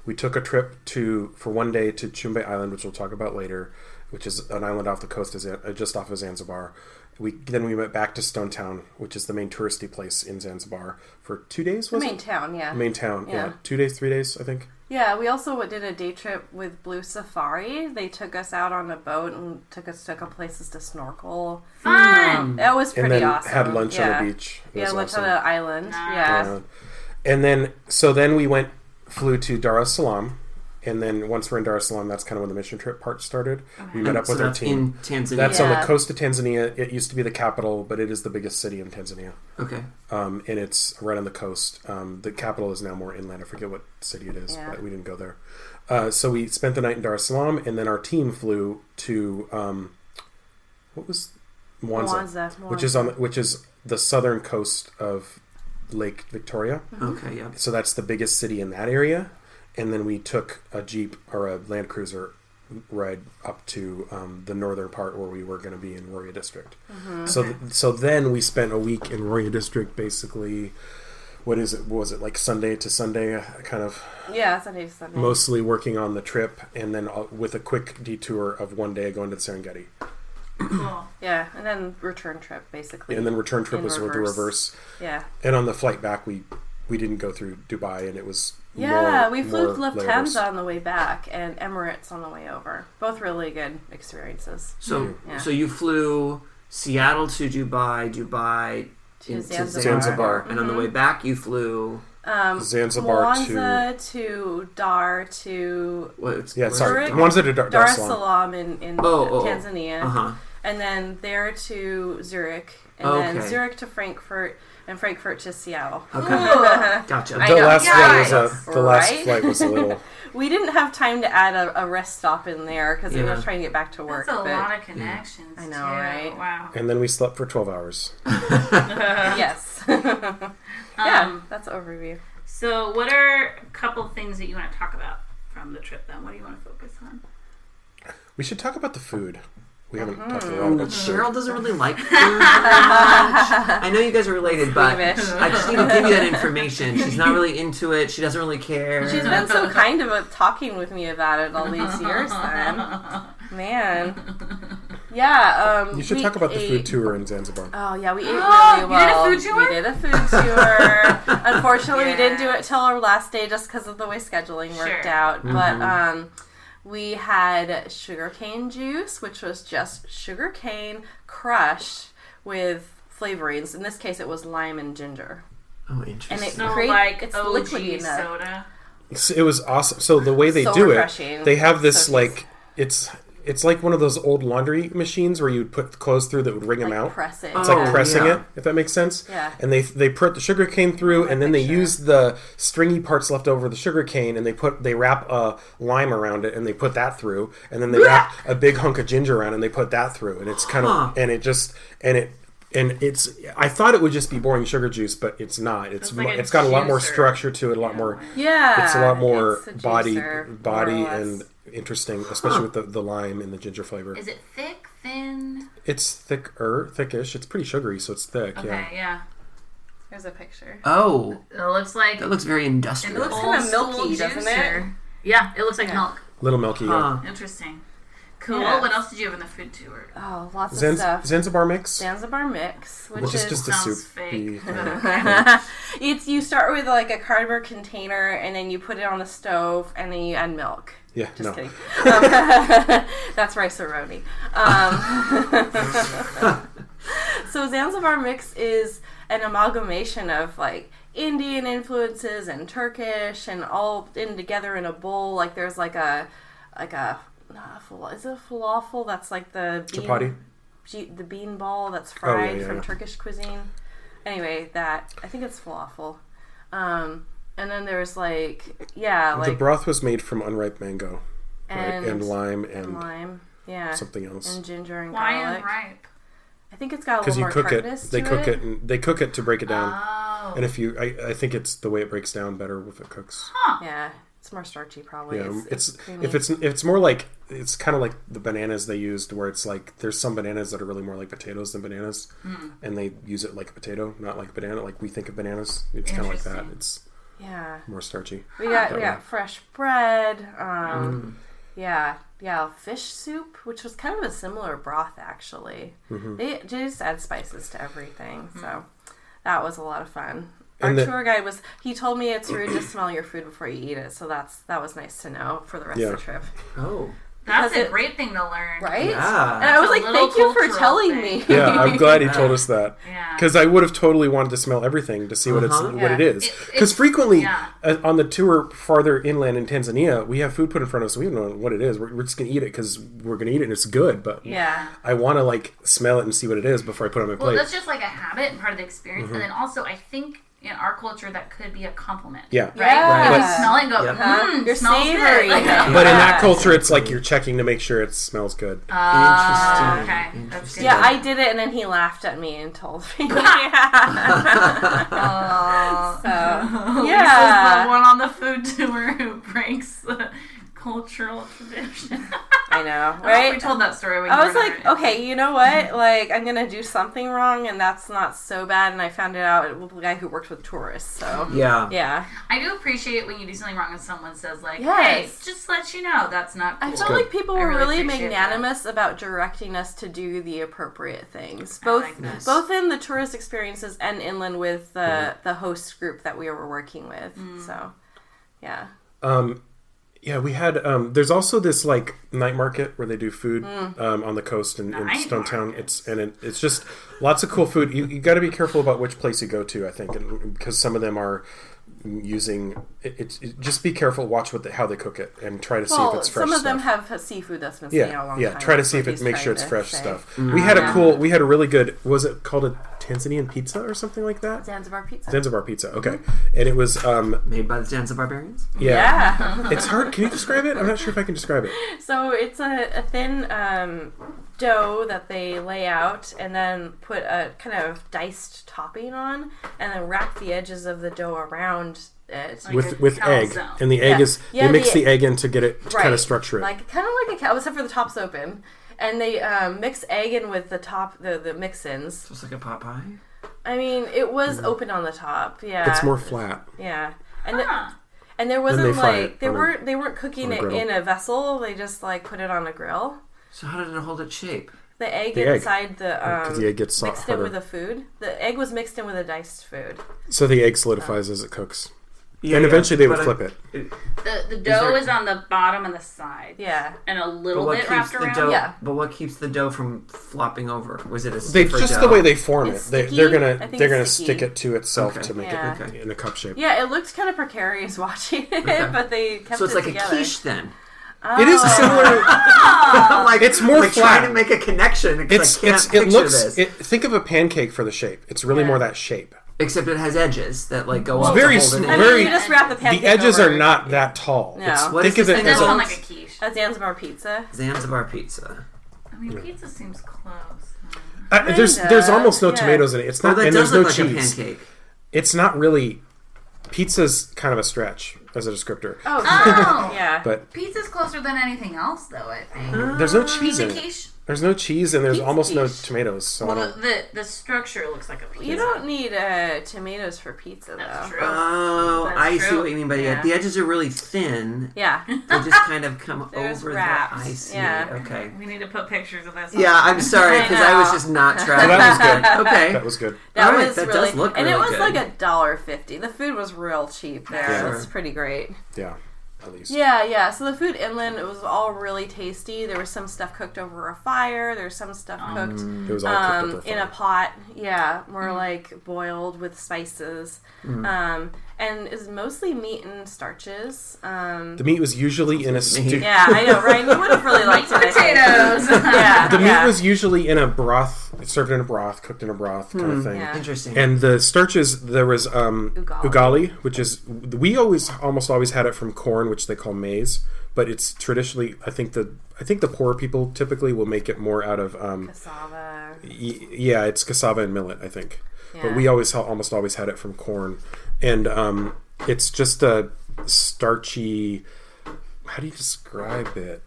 We took a trip for one day to Chumbe Island, which we'll talk about later, which is an island off the coast, just off of Zanzibar. Then we went back to Stone Town, which is the main touristy place in Zanzibar, for 2 days. Was main it? town, yeah. Main town, yeah. Yeah. 2 days, 3 days, I think. Yeah, we also did a day trip with Blue Safari. They took us out on a boat and took us to a couple places to snorkel. Fun. That was And pretty then awesome. had lunch yeah. on the beach. It Yeah, was lunch awesome. on an island. Nice. Yeah. And then we flew to Dar es Salaam, and then once we're in Dar es Salaam, that's kind of when the mission trip part started. We met up So with our that's team. in Tanzania. That's on Yeah. the coast of Tanzania. It used to be the capital, but it is the biggest city in Tanzania, Okay. and it's right on the coast. The capital is now more inland. I forget what city it is, Yeah. but we didn't go there. So we spent the night in Dar es Salaam, and then our team flew to what was Mwanza, which is the southern coast of Lake Victoria. Okay, yeah. So that's the biggest city in that area. And then we took a Jeep or a Land Cruiser ride up to the northern part where we were going to be in Roya District. So then we spent a week in Roya District, basically. What was it like Sunday to Sunday, kind of Yeah, Sunday to Sunday. mostly working on the trip, and then with a quick detour of one day going to the Serengeti. Cool. Yeah, and then return trip, basically. And then return trip In was the reverse. Yeah. And on the flight back, we didn't go through Dubai, and it was Yeah, more, we flew more Lufthansa layovers. on the way back and Emirates on the way over. Both really good experiences. So Yeah. so you flew Seattle to Dubai To into Zanzibar. Zanzibar. and on the way back you flew Zanzibar Mwanza to Dar to what? Yeah, sorry. Zurich, Mwanza to Dar Dar es es Salaam. Salaam in Oh. Tanzania. Uh-huh. And then there to Zurich. And Okay. then Zurich to Frankfurt. And Frankfurt to Seattle. Okay. Cool. Gotcha. I The know. last Yes. flight was a little. We didn't have time to add a rest stop in there because we Yeah. were trying to get back to work. That's a but lot of connections. I know, too. right? Wow. And then we slept for 12 hours. yes. Yeah, that's the overview. So, what are a couple things that you want to talk about from the trip then? What do you want to focus on? We should talk about the food. We haven't talked a lot about the food. Cheryl doesn't really like food very much. I know you guys are related, but Squeamish. I just need to give you that information. She's not really into it. She doesn't really care. She's been so kind about talking with me about it all these years then. Man. Yeah, You should talk about the food tour in Zanzibar. Oh, yeah, we ate really well. You did a food tour? We did a food tour. Unfortunately, we didn't do it till our last day just because of the way scheduling worked out. But we had sugarcane juice, which was just sugarcane crushed with flavorings. In this case, it was lime and ginger. Oh, interesting. And it So, it's OG liquidy enough. soda. It was awesome. So the way they do refreshing. it, they have this So like it's like one of those old laundry machines where you'd put clothes through that would wring them out. Press it. It's like Oh, pressing yeah. it, if that makes sense. Yeah. And they put the sugar cane through, and then they use the stringy parts left over the sugar cane, and they wrap a lime around it, and they put that through, and then they wrap a big hunk of ginger around, and they put that through, and it's kind of it's. I thought it would just be boring sugar juice, but it's not. It's got a lot more juicer. structure to it, a lot more. Yeah. It's a lot more it's a body juicer, more or less. and interesting, especially with the lime and the ginger flavor. Is it thick, thin? It's thickish. It's pretty sugary, so it's thick. Okay, yeah. Here's a picture. Oh, It looks like that looks very industrial. It looks old kind of milky, school doesn't juicer. it? Yeah, it looks like milk. Little milky. Huh. Interesting. Cool. Yeah. What else did you have in the food tour? Oh, lots of stuff. Zanzibar mix, Zanzibar mix, which is just a sounds soupy. fake. You start with like a cardboard container, and then you put it on the stove, and then you add milk. Yeah, Just no. kidding. That's rice-a-roni. So Zanzibar mix is an amalgamation of like Indian influences and Turkish, and all in together in a bowl. Like there's is it a falafel? That's like the bean, Chapati? the bean ball that's fried yeah. from Turkish cuisine. Anyway, I think it's falafel. And then there's The broth was made from unripe mango, and, right? And lime and lime, yeah, something else. and ginger and Why garlic. unripe? I think it's got a Because little you more cook it, tartness they to cook it. it, and they cook it to break it down. Oh. And I think it's the way it breaks down better if it cooks. Yeah, it's more starchy probably. Yeah, creamy. it's more like it's kind of like the bananas they used, where it's like there's some bananas that are really more like potatoes than bananas, and they use it like a potato, not like a banana. Like we think of bananas, it's kind of like that. Interesting. It's Yeah, more starchy. we got fresh bread. Yeah, fish soup, which was kind of a similar broth actually. They just add spices to everything, so that was a lot of fun. Our And tour guide he told me it's rude to smell your food before you eat it, so that was nice to know for the rest of the trip. Oh. That's Because a great thing to learn. Right? Yeah. And I was It's a like, little thank you for cultural telling thing. me. Yeah, I'm glad he told us that. Yeah. Because I would have totally wanted to smell everything to see what Yeah. it is. It- Because frequently yeah. on the tour farther inland in Tanzania, we have food put in front of us. We don't know what it is. We're just gonna eat it because we're gonna eat it and it's good. But Yeah. I want to like smell it and see what it is before I put it on my Well, plate. that's just like a habit and part of the experience. And then also, I think in our culture, that could be a compliment. Yeah. Right? Yeah. Like, you But- smell it and go, Yeah. You're smells savory. good. Like, But in that culture, it's like you're checking to make sure it smells good. Interesting. Okay. That's good. Yeah, I did it, and then he laughed at me and told me. So, Lisa's yeah. the one on the food tour who breaks the cultural tradition. I know, We right? told that story when I you was were like, there. okay, you know what? Like, I'm gonna do something wrong, and that's not so bad. And I found it out with the guy who worked with tourists. So, Yeah. yeah. I do appreciate when you do something wrong and someone says like, Yes. hey, just let you know that's not cool. I felt good. like people I were really really appreciate magnanimous about directing us to do the appropriate things, both like that. both in the tourist experiences and inland with the host group that we were working with. So, yeah. Yeah, we had. There's also this like night market where they do food on the coast in Night Stone Town. markets. It's just lots of cool food. You got to be careful about which place you go to, I think, because some of them are using it. Just be careful. Watch how they cook it and try to see if it's fresh. some of them stuff. have seafood that's been sitting out a long time. Try to That's see what if he's make sure trying it's to fresh say. stuff. We had we had a really good. Was it called a Tanzanian pizza or something like that? Zanzibar pizza. Zanzibar pizza. Okay, and it was Made by the Zanzibar Barbarians? Yeah. It's hard. Can you describe it? I'm not sure if I can describe it. So it's a thin, dough that they lay out and then put a kind of diced topping on, and then wrap the edges of the dough around it. Like with egg, calzone. and the egg is they mix the egg in to get it to kind of structure it. Like kind of like a cow, except for the top's open, and they mix egg in with the top, the mix-ins. Just like a pot pie. I mean, it was open on the top. Yeah, It's more flat. Yeah, and there wasn't Then they fry like it they weren't cooking on a it griddle. in a vessel. They just like put it on a grill. So how did it hold its shape? The egg The egg. inside Because the egg gets mixed in harder. with the food. The egg was mixed in with the diced food. So the egg solidifies as it cooks. Yeah, And eventually they would but flip it. The dough is on the bottom and the side. Yeah. And a But little what bit keeps wrapped the around. dough? Yeah. But what keeps the dough from flopping over? Was it a They stiffer just dough? the way they form It's it. They're sticky. I gonna think they're it's gonna sticky. stick it to itself Okay. to make Yeah. it in a cup shape. Yeah, it looked kind of precarious watching it, Okay. but they kept So it's it like together. a quiche then. It is similar. Like It's more like flat. trying to make a connection. Because I can't it picture looks. this. Think of a pancake for the shape. It's really Yeah. more that shape. Except it has edges that like go It's up very to hold it in. I very- mean, you just wrap the pancake The edges over. are not that tall. No. It's, What think is of this it It as does a sound like a quiche. A Zanzibar pizza. Zanzibar pizza. I mean, pizza seems close. there's Kinda, almost no yeah. tomatoes in it. It's Well, not, that and does there's look no like cheese. a pancake. It's not really. Pizza's kind of a stretch as a descriptor, Oh, Oh! yeah. but Pizza's closer than anything else, though, I think. there's no cheese Pizza in it. quiche? There's no cheese and there's Pizza almost no quiche. tomatoes. So I Well, don't, the structure looks like a pizza. You don't need tomatoes for pizza, That's though. true. Oh, That's I see true. what you mean by Yeah. the edges are really thin. Yeah. They just kind of come There's over wraps. the. I see. Yeah. Okay. We need to put pictures of this. Yeah, I'm sorry because I was just not tracking. Well, that was good. Okay. that was good. That All right, was that really, does look and really it was good. like $1.50. The food was real cheap there. Yeah. That's pretty great. Yeah, at least. Yeah. So the food inland, it was all really tasty. There was some stuff cooked over a fire. There's some stuff cooked It was all cooked over in a fire. pot. Yeah, more like boiled with spices. And it's mostly meat and starches. The meat was usually in a stew. Yeah, I know, Ryan. You would have really liked it. I think. Potatoes! Yeah, The yeah. meat was usually in a broth, served in a broth, cooked in a broth kind of thing. Yeah. Interesting. And the starches, there was ugali, which is we almost always had it from corn, which they call maize, but it's traditionally I think the poorer people typically will make it more out of Cassava. yeah, it's cassava and millet, I think. But Yeah. we almost always had it from corn, and it's just a starchy. How do you describe it?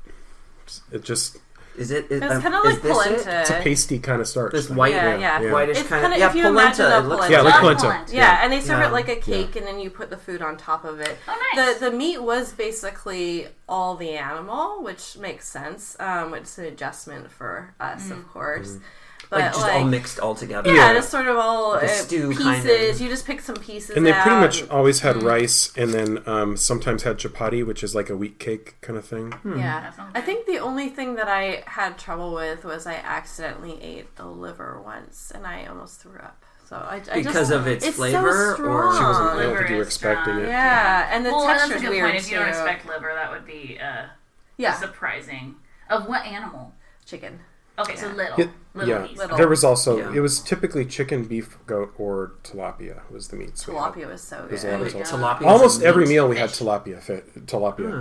It just Is it? It's kind of like polenta. it's a pasty kind of starch. This white, Yeah. whitish It's kind kinda- of. Yeah, if you imagine polenta. a It looks polenta. Yeah, like Love polenta. polenta. Yeah, and they serve Yeah. it like a cake, and then you put the food on top of it. Oh, nice. The meat was basically all the animal, which makes sense. It's an adjustment for us, of course. But like just all mixed all together. yeah, just sort of all Like a stew pieces. kind of. You just pick some pieces And they pretty out much always had rice, and then sometimes had chapati, which is like a wheat cake kind of thing. Yeah, That sounds I good. think the only thing that I had trouble with was I accidentally ate the liver once, and I almost threw up. So I Because just, of its it's flavor, so or strong. She wasn't. I don't Liver think you were is expecting strong. it. Yeah, and the Well, that's a texture's good weird point. If you too. don't expect liver, that would be Yeah, surprising. Of what animal? chicken. Okay, so little. It- Little yeah, piece. Little. there was also Yeah. it was typically chicken, beef, goat, or tilapia was the meats. we had. Tilapia was so There's good. a lot of Wait, tilapia. tilapia is Almost a every meat meal we had fish. tilapia,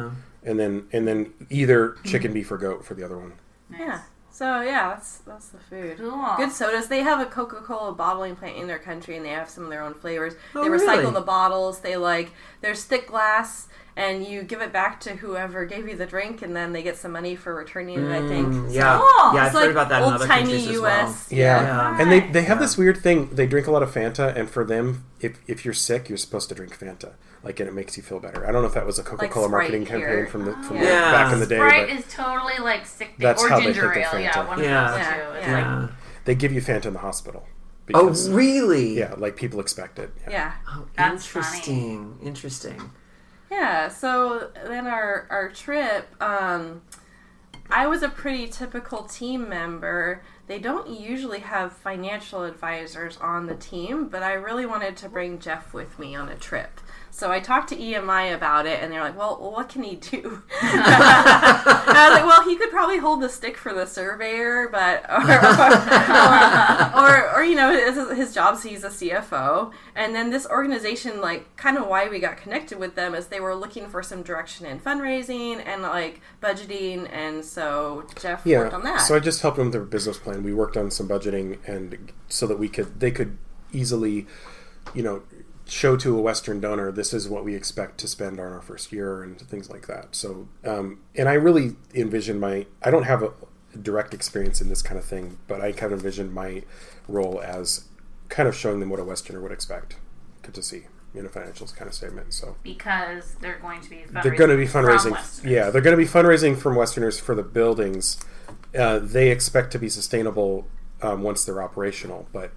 Oh. and then either chicken, beef, or goat for the other one. Nice. Yeah. So yeah, that's the food. Cool. Good sodas. They have a Coca-Cola bottling plant in their country, and they have some of their own flavors. Oh, They recycle really? the bottles. There's thick glass, and you give it back to whoever gave you the drink, and then they get some money for returning it. I think. Yeah, Cool. yeah, I've It's heard like about that in other old-timey countries as well. US. Yeah, Yeah. and they have Yeah. this weird thing. They drink a lot of Fanta, and for them, if you're sick, you're supposed to drink Fanta, like, and it makes you feel better. I don't know if that was a Coca-Cola Sprite marketing here. campaign from Yeah. back in the day, Sprite but is totally like sick That's or how they ginger think of ale. Yeah, Fanta. one of Yeah. those Yeah, two. It's yeah. like, Yeah. they give you Fanta in the hospital. Oh, Because, really? Yeah, like people expect it. Yeah. Oh, That's interesting. Interesting. Yeah, so then our trip, I was a pretty typical team member. They don't usually have financial advisors on the team, but I really wanted to bring Jeff with me on a trip. So I talked to EMI about it, and they're like, well, what can he do? And I was like, well, he could probably hold the stick for the surveyor, but or his job, so he's a CFO. And then this organization, like, kind of why we got connected with them is they were looking for some direction in fundraising and, like, budgeting. And so Jeff worked on that. So I just helped them with their business plan. We worked on some budgeting, and so that they could easily, show to a Western donor, this is what we expect to spend on our first year and things like that. So, and I really envision I don't have a direct experience in this kind of thing, but I kind of envisioned my role as kind of showing them what a Westerner would expect to see in a financial kind of statement. So because they're going to be fundraising. They're going to be fundraising. From Yeah, they're going to be fundraising from Westerners for the buildings. They expect to be sustainable once they're operational, but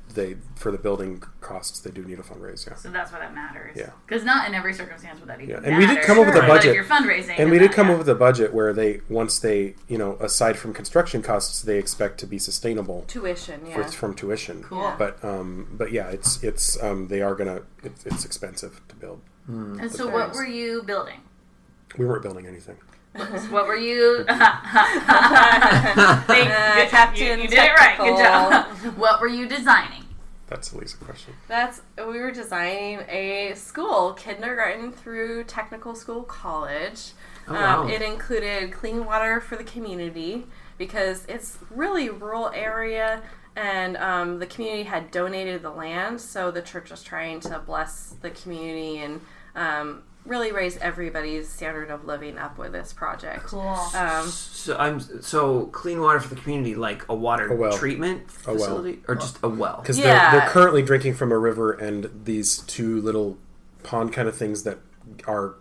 for the building costs, they do need a fundraise. Yeah. So that's why that matters. Yeah. Because not in every circumstance would that even matter. And we did come up with a budget. But if you're fundraising, and we did come up with a budget where once they, aside from construction costs, they expect to be sustainable. Tuition, yeah. From tuition. Cool. But yeah, it's they are gonna. It's expensive to build. And so, what were you building? We weren't building anything. What were you? You did it right. Good job. What were you designing? That's a Lisa question. We were designing a school, kindergarten through technical school, college. Oh, wow. It included clean water for the community because it's really rural area, and the community had donated the land, so the church was trying to bless the community and really raise everybody's standard of living up with this project. Cool. So clean water for the community, like a water treatment facility, or just a well? Because they're currently drinking from a river and these two little pond kind of things that are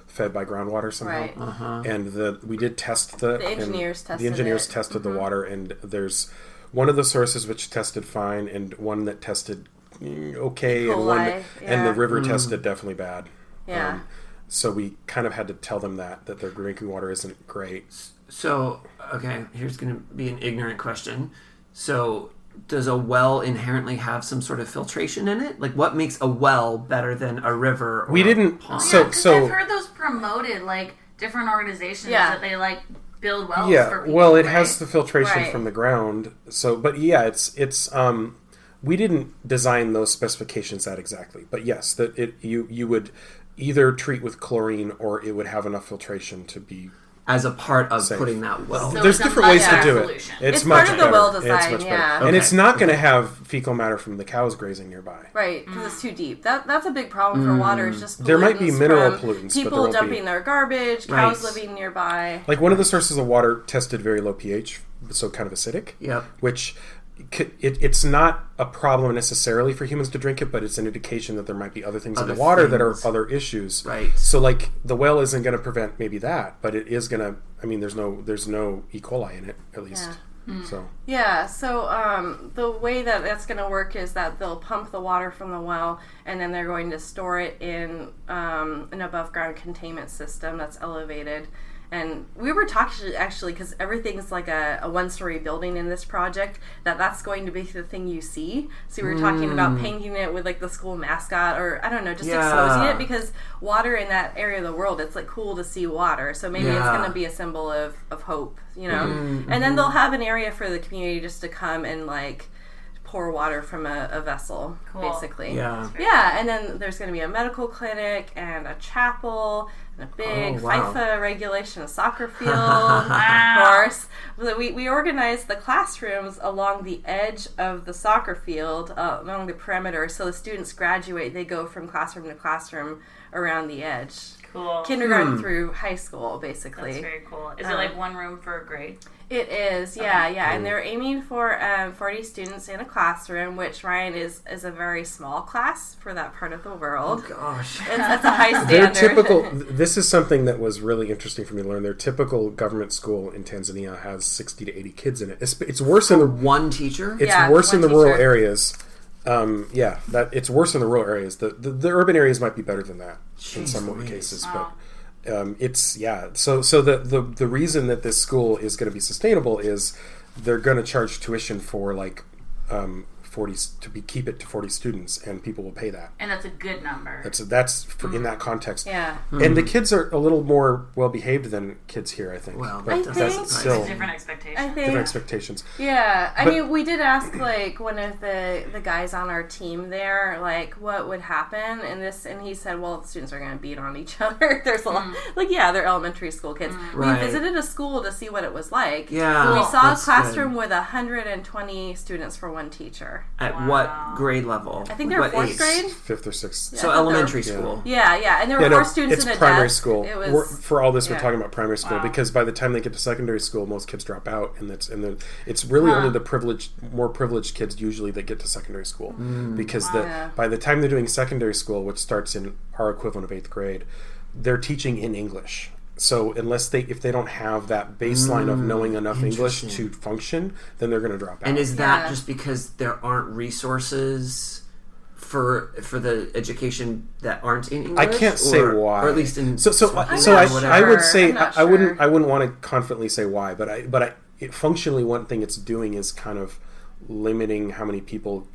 fed by groundwater somehow. Right. Uh-huh. And we did test the engineers tested the engineers it. tested the water, and there's one of the sources which tested fine, and one that tested okay, and one and the river tested definitely bad. Yeah. So we kind of had to tell them that their drinking water isn't great. So, okay, here's going to be an ignorant question. So, does a well inherently have some sort of filtration in it? Like, what makes a well better than a river or a pond? So I've heard those promoted, like, different organizations that they, like, build wells for people. Well, it has the filtration from the ground. So, but yeah, it's we didn't design those specifications that exactly. But yes, that you would either treat with chlorine or it would have enough filtration to be as a part of safe. Putting that well. So there's different ways to do solution. it. It's much part of the better. well design, It's much better. Okay. And it's not going to have fecal matter from the cows grazing nearby. Right, because it's too deep. That's a big problem for water. It's just There might be pollutants mineral from pollutants, but people there won't dumping be. their garbage, cows living nearby. Like one of the sources of water tested very low pH, so kind of acidic. Yep. Which it's not a problem necessarily for humans to drink it, but it's an indication that there might be other things in the water that are other issues. Right. So like the well isn't going to prevent maybe that, but it is going to. I mean, there's no E. coli in it at least. So the way that that's going to work is that they'll pump the water from the well, and then they're going to store it in an above ground containment system that's elevated. And we were talking actually because everything's like a one-story building in this project, that's going to be the thing you see. So we were talking about painting it with like the school mascot, or I don't know, just exposing it, because water in that area of the world, it's like cool to see water. So maybe it's going to be a symbol of hope, you know. And then they'll have an area for the community just to come and like pour water from a vessel, basically. Yeah, and then there's going to be a medical clinic and a chapel and a big FIFA regulation, a soccer field, of course. We organized the classrooms along the edge of the soccer field, along the perimeter, so the students graduate. They go from classroom to classroom around the edge. Cool. Kindergarten through high school, basically. That's very cool. Is it like one room for a grade? It is, yeah. And they're aiming for 40 students in a classroom, which, Ryan, is a very small class for that part of the world. Oh, gosh. That's a high standard. Their typical, this is something that was really interesting for me to learn. Their typical government school in Tanzania has 60 to 80 kids in it. It's worse in the... One teacher? It's worse in the rural areas. It's worse in the rural areas. The urban areas might be better than that in some cases, but... So the reason that this school is going to be sustainable is they're going to charge tuition for keep it to 40 students, and people will pay that. And that's a good number. That's in that context. Yeah. And the kids are a little more well behaved than kids here, I think. Well, but I that's think- still Different expectations. I think. different expectations. Yeah, I But- mean, we did ask like one of the guys on our team there, like what would happen in this, and he said, "Well, the students are going to beat on each other." There's a lot, like they're elementary school kids. Right. We visited a school to see what it was like. Yeah, we saw a that's classroom good. with 120 students for one teacher. At Wow. what grade level? I think they were What fourth age? grade. 5th or 6th. Yeah. So I thought they were- elementary school. Yeah, and there were Yeah, no, 4 students it's in a primary desk. school. It was For all this, we're yeah. talking about primary school Wow. because by the time they get to secondary school, most kids drop out, and it's really only the more privileged kids usually that get to secondary school because Yeah. by the time they're doing secondary school, which starts in our equivalent of 8th grade, they're teaching in English. So if they don't have that baseline of knowing enough English Interesting. to function, then they're going to drop out. And is that Yeah. just because there aren't resources for the education that aren't in English? I can't say why, or at least in so Swahili I, or whatever. I would say I'm not I wouldn't sure. want to confidently say why, but functionally one thing it's doing is kind of limiting how many people.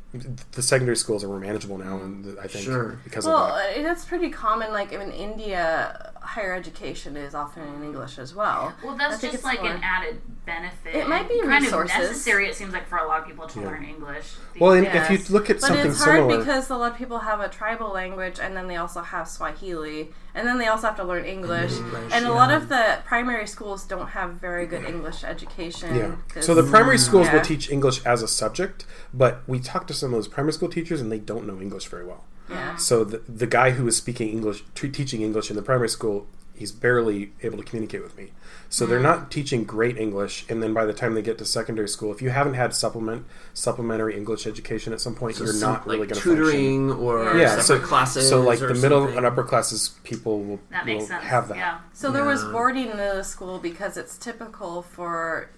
The secondary schools are more manageable now, and I think Sure. because Well, of that. that's pretty common. Like in India, higher education is often in English as well. Well, I that's think just it's like more- an added benefit. It might be and kind resources. of necessary. It seems like for a lot of people to learn English. Well, and Yes. if you look at But something it's hard similar, because a lot of people have a tribal language, and then they also have Swahili, and then they also have to learn English. And a lot of the primary schools don't have very good English education. yeah. 'cause- So the primary schools will Yeah. teach English as a subject, but we talked to some of those primary school teachers, and they don't know English very well. Yeah. So the guy who was speaking English, teaching English in the primary school, he's barely able to communicate with me. So they're not teaching great English, and then by the time they get to secondary school, if you haven't had supplementary English education at some point, So you're some, not really like going to function. tutoring or Yeah, separate classes. So like or the middle something. and upper classes, people will That makes sense. have that. Yeah. So there was Yeah. boarding in the school because it's typical for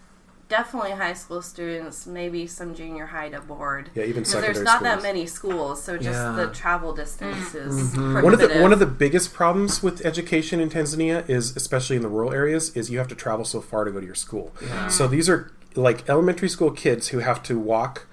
definitely high school students, maybe some junior high to board. Yeah, even Because secondary there's not schools. that many schools, so just Yeah. the travel distance is Mm-hmm. prohibitive. One of the biggest problems with education in Tanzania is, especially in the rural areas, is you have to travel so far to go to your school. So these are like elementary school kids who have to walk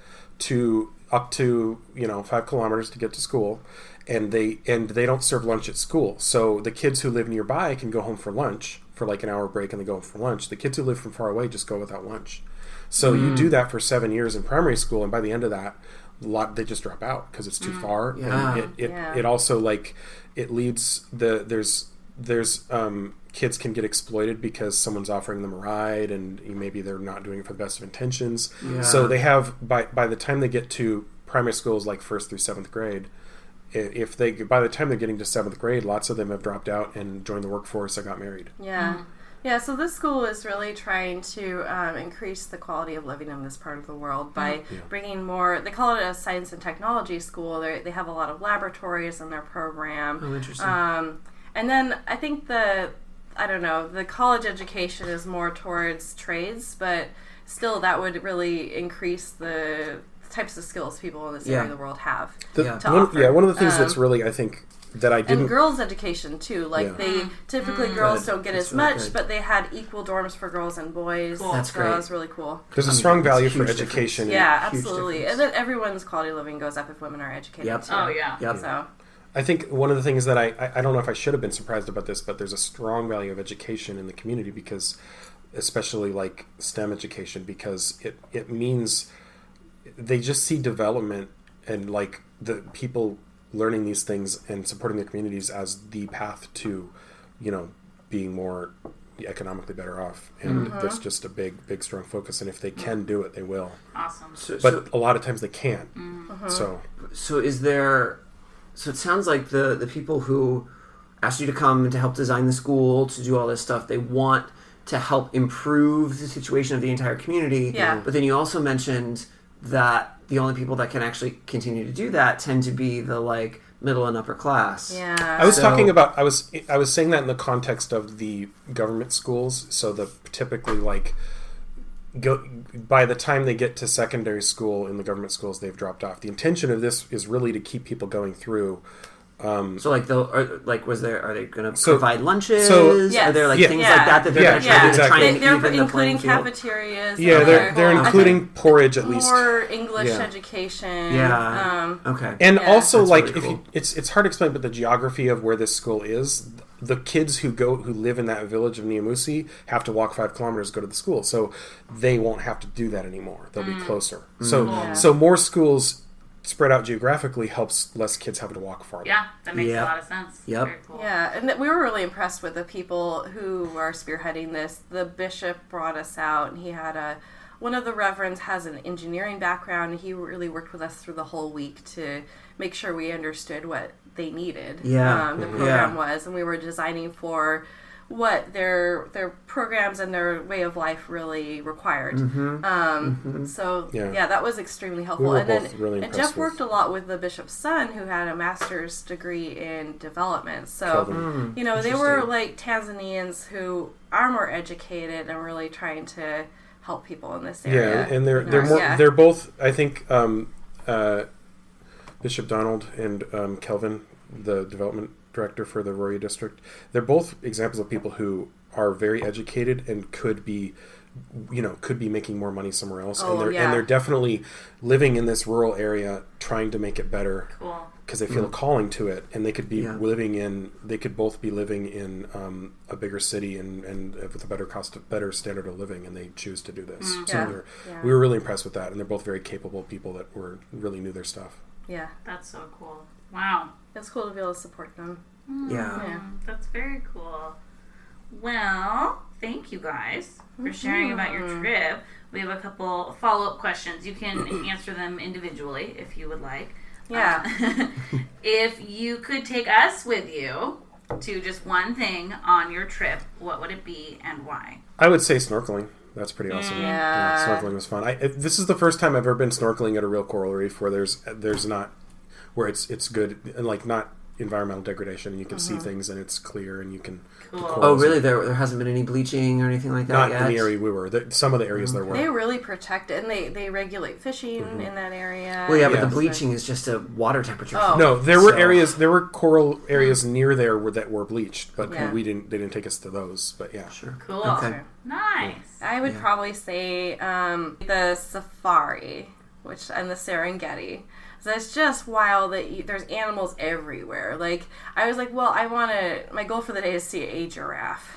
up to 5 kilometers to get to school, and they don't serve lunch at school. So the kids who live nearby can go home for lunch for like an hour break, and they go home for lunch. The kids who live from far away just go without lunch. So you do that for 7 years in primary school, and by the end of that, they just drop out because it's too far. Yeah. And Yeah. it also it leads there's kids can get exploited because someone's offering them a ride, and maybe they're not doing it for the best of intentions. Yeah. So they have by the time they get to primary schools like 1st through 7th grade, by the time they're getting to 7th grade, lots of them have dropped out and joined the workforce or got married. Yeah. Yeah, so this school is really trying to increase the quality of living in this part of the world by bringing more, they call it a science and technology school. They have a lot of laboratories in their program. Oh, interesting. And then I think the college education is more towards trades, but still that would really increase the types of skills people in this area of the world have Yeah. to offer. One of the things that's really, I think, that I didn't... And girls' education too. Like Yeah. they typically girls Good. don't get That's as really much, good. but they had equal dorms for girls and boys. Cool. That's so great. that was really cool. There's a strong value It's a for huge education. Yeah, Huge absolutely. difference. And then everyone's quality of living goes up if women are educated Yep. too. Oh, yeah. Yep. So I think one of the things that I don't know if I should have been surprised about this, but there's a strong value of education in the community because, especially like STEM education, because it means they just see development and like the people learning these things and supporting their communities as the path to, being more economically better off. And there's just a big, strong focus. And if they can do it, they will. Awesome. But a lot of times they can't. So is there? So it sounds like the people who asked you to come to help design the school, to do all this stuff, they want to help improve the situation of the entire community. Yeah. But then you also mentioned that the only people that can actually continue to do that tend to be the like middle and upper class. yeah. I was So- talking about I was saying that in the context of the government schools. So the typically like by the time they get to secondary school in the government schools, they've dropped off. The intention of this is really to keep people going through So like are they going to So- provide lunches? Yes. Are there like Yeah. things like that they're Yeah, going to try exactly. and They're even the playing including field? cafeterias. Yeah, and they're I including porridge at think least. more English Yeah. education. Yeah. Okay. And Yeah. also, That's like, really if cool. you, it's hard to explain, but the geography of where this school is, the kids who live in that village of Niamusi have to walk 5 kilometers to go to the school, so they won't have to do that anymore. They'll be closer. So, Yeah. so more schools spread out geographically helps less kids having to walk farther. Yeah, that makes Yep. a lot of sense. Yep. Very cool. Yeah, and we were really impressed with the people who are spearheading this. The bishop brought us out, and he had one of the reverends has an engineering background, and he really worked with us through the whole week to make sure we understood what they needed. Yeah. The program was, and we were designing for what their programs and their way of life really required. So Yeah. that was extremely helpful. We were and both then really and impressed Jeff worked a lot with the bishop's son, who had a master's degree in development. So Kelvin. they were Interesting. like Tanzanians who are more educated and really trying to help people in this area. Yeah, and they're more Yeah. they're both, I think, Bishop Donald and Kelvin, the development director for the Roya district, they're both examples of people who are very educated and could be making more money somewhere else. Oh, and they're definitely living in this rural area trying to make it better Cool. because they feel a calling to it, and they could be Yeah. they could both be living in a bigger city and with a better standard of living, and they choose to do this. So Yeah. we were really impressed with that, and they're both very capable people that really knew their stuff. Yeah. That's so cool. Wow. It's cool to be able to support them. Yeah. Yeah. That's very cool. Well, thank you guys for sharing about your trip. We have a couple follow-up questions. You can answer them individually if you would like. Yeah. If you could take us with you to just one thing on your trip, what would it be and why? I would say snorkeling. That's pretty awesome. Yeah. Snorkeling was fun. This is the first time I've ever been snorkeling at a real coral reef where there's not where it's good and like not environmental degradation, and you can see things and it's clear and you can. Cool. Oh, really? There hasn't been any bleaching or anything like that Not yet? in the area we were. Some of the areas there were. They really protect it, and they regulate fishing in that area. Well, yeah, but Yeah. the bleaching is just a water temperature. Oh. No, there were So- there were coral areas near there that were bleached, but Yeah. they didn't take us to those. But yeah, Sure. Cool. Okay. Nice. I would probably say the safari, and the Serengeti. So it's just wild that there's animals everywhere. Like, I was like, well, my goal for the day is to see a giraffe.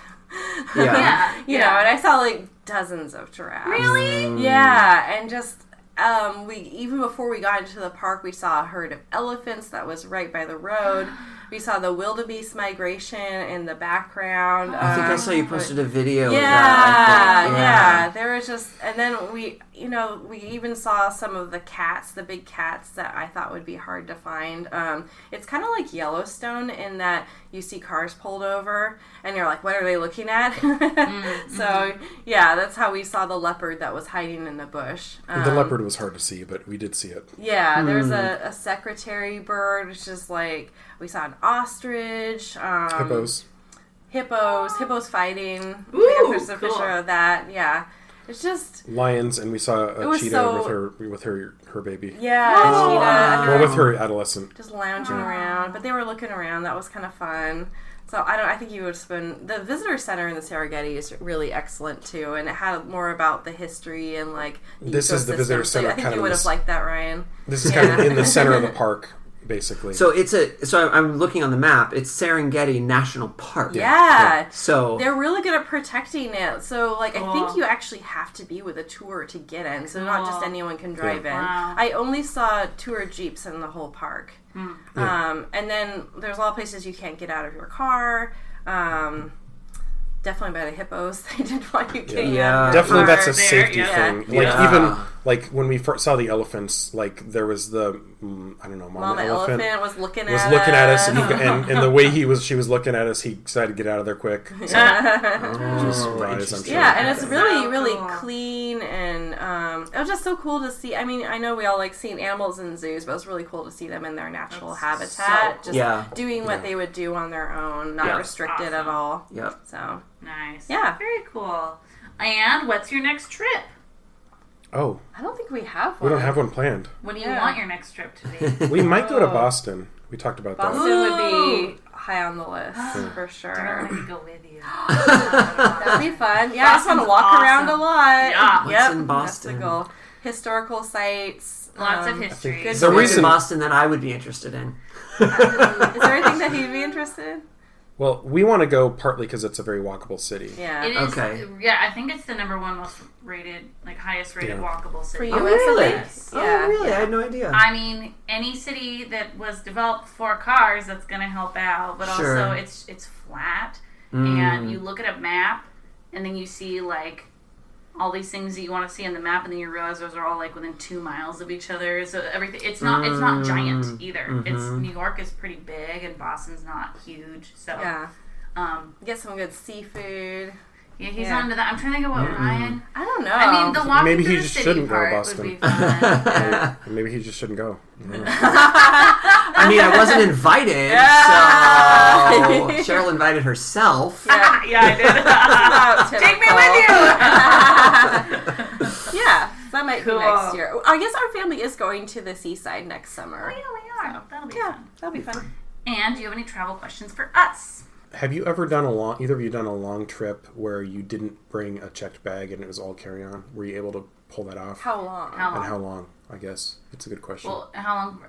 Yeah. You know, and I saw like dozens of giraffes. Really? Yeah, and just even before we got into the park, we saw a herd of elephants that was right by the road. We saw the wildebeest migration in the background. I think I saw you posted a video Yeah, of that. I thought. yeah. There was just, and then we even saw some of the cats, the big cats that I thought would be hard to find. It's kind of like Yellowstone in that you see cars pulled over, and you're like, what are they looking at? So, yeah, that's how we saw the leopard that was hiding in the bush. the leopard was hard to see, but we did see it. Yeah, there's a secretary bird, which is like, we saw an ostrich. Hippos fighting. Ooh, I think there's a cool. picture of that. Yeah. It's just, Lions, and we saw a was cheetah so- with her baby. yeah, Oh, cheetah wow. under Well, with her adolescent. just lounging around. But they were looking around. That was kind of fun. So I think you would spend, the visitor center in the Serengeti is really excellent too, and it had more about the history and like the This is the ecosystem. visitor So center, I think kind you of would have this- liked that, Ryan. This is kind of in the center of the park, basically. So I'm looking on the map. It's Serengeti National Park. Yeah. So They're really good at protecting it. So, like, I think Cool. you actually have to be with a tour to get in. So, not just Cool. anyone can drive in. Wow. I only saw tour jeeps in the whole park. And then there's a lot of places you can't get out of your car. Definitely by the hippos. They didn't want you getting Yeah. out of your Definitely, car. that's a There, safety yeah. thing. Like Yeah. even like when we first saw the elephants, like there was the I don't know, Mama elephant was looking was at looking at us, us. and the way she was looking at us, he decided to get out of there quick. So, just Oh, surprise, I'm interesting. sure. Yeah, and it's really, So really cool. clean, and it was just so cool to see. I mean, I know we all like seeing animals in zoos, but it was really cool to see them in their natural That's habitat, so just Yeah. doing what they would do on their own, not Yeah. restricted Awesome. at all. Yep. So, Nice. Yeah. Very cool. And what's your next trip? Oh, I don't think we have we one. don't have one planned. What do you Yeah. want your next trip to be? We might go to Boston. We talked about Boston that. would be high on the list for I sure. want to go with you. That'd be fun. Yeah, I just want to Boston's walk around a awesome. lot. Yeah. What's in That's Boston? the goal. Historical sites. Lots of Is history. good So The what's in reason- Boston that I would be interested in? there anything that he'd be interested in? Well, we want to go partly because it's a very walkable city. Yeah. It is. Okay. Yeah, I think it's the number one most rated, like highest rated Yeah. walkable city. For Oh, US, really? I think. Yes. Oh, Yeah. really? I had no idea. I mean, any city that was developed for cars, that's going to help out. But Sure. also, it's flat, Mm. and you look at a map, and then you see like all these things that you want to see on the map, and then you realize those are all like within 2 miles of each other. So everything, it's not giant either. It's New York is pretty big, and Boston's not huge. So Yeah. um, Get some good seafood. yeah, he's Yeah. onto that. I'm trying to think of what Ryan. I don't know. I mean, the walking Maybe he through the just city shouldn't go to part Boston. would be fun. Maybe he just shouldn't go. I mean, I wasn't invited, so Cheryl invited herself. Yeah. Yeah, I did. Take me with you. Yeah, that might Cool. be next year. I guess our family is going to the seaside next summer. Yeah, we are. That'll be Yeah, fun. that'll be fun. And do you have any travel questions for us? Have you ever done either of you done a long trip where you didn't bring a checked bag and it was all carry-on? Were you able to pull that off? How long? How long? And how long? I guess it's a good question. Well, how long?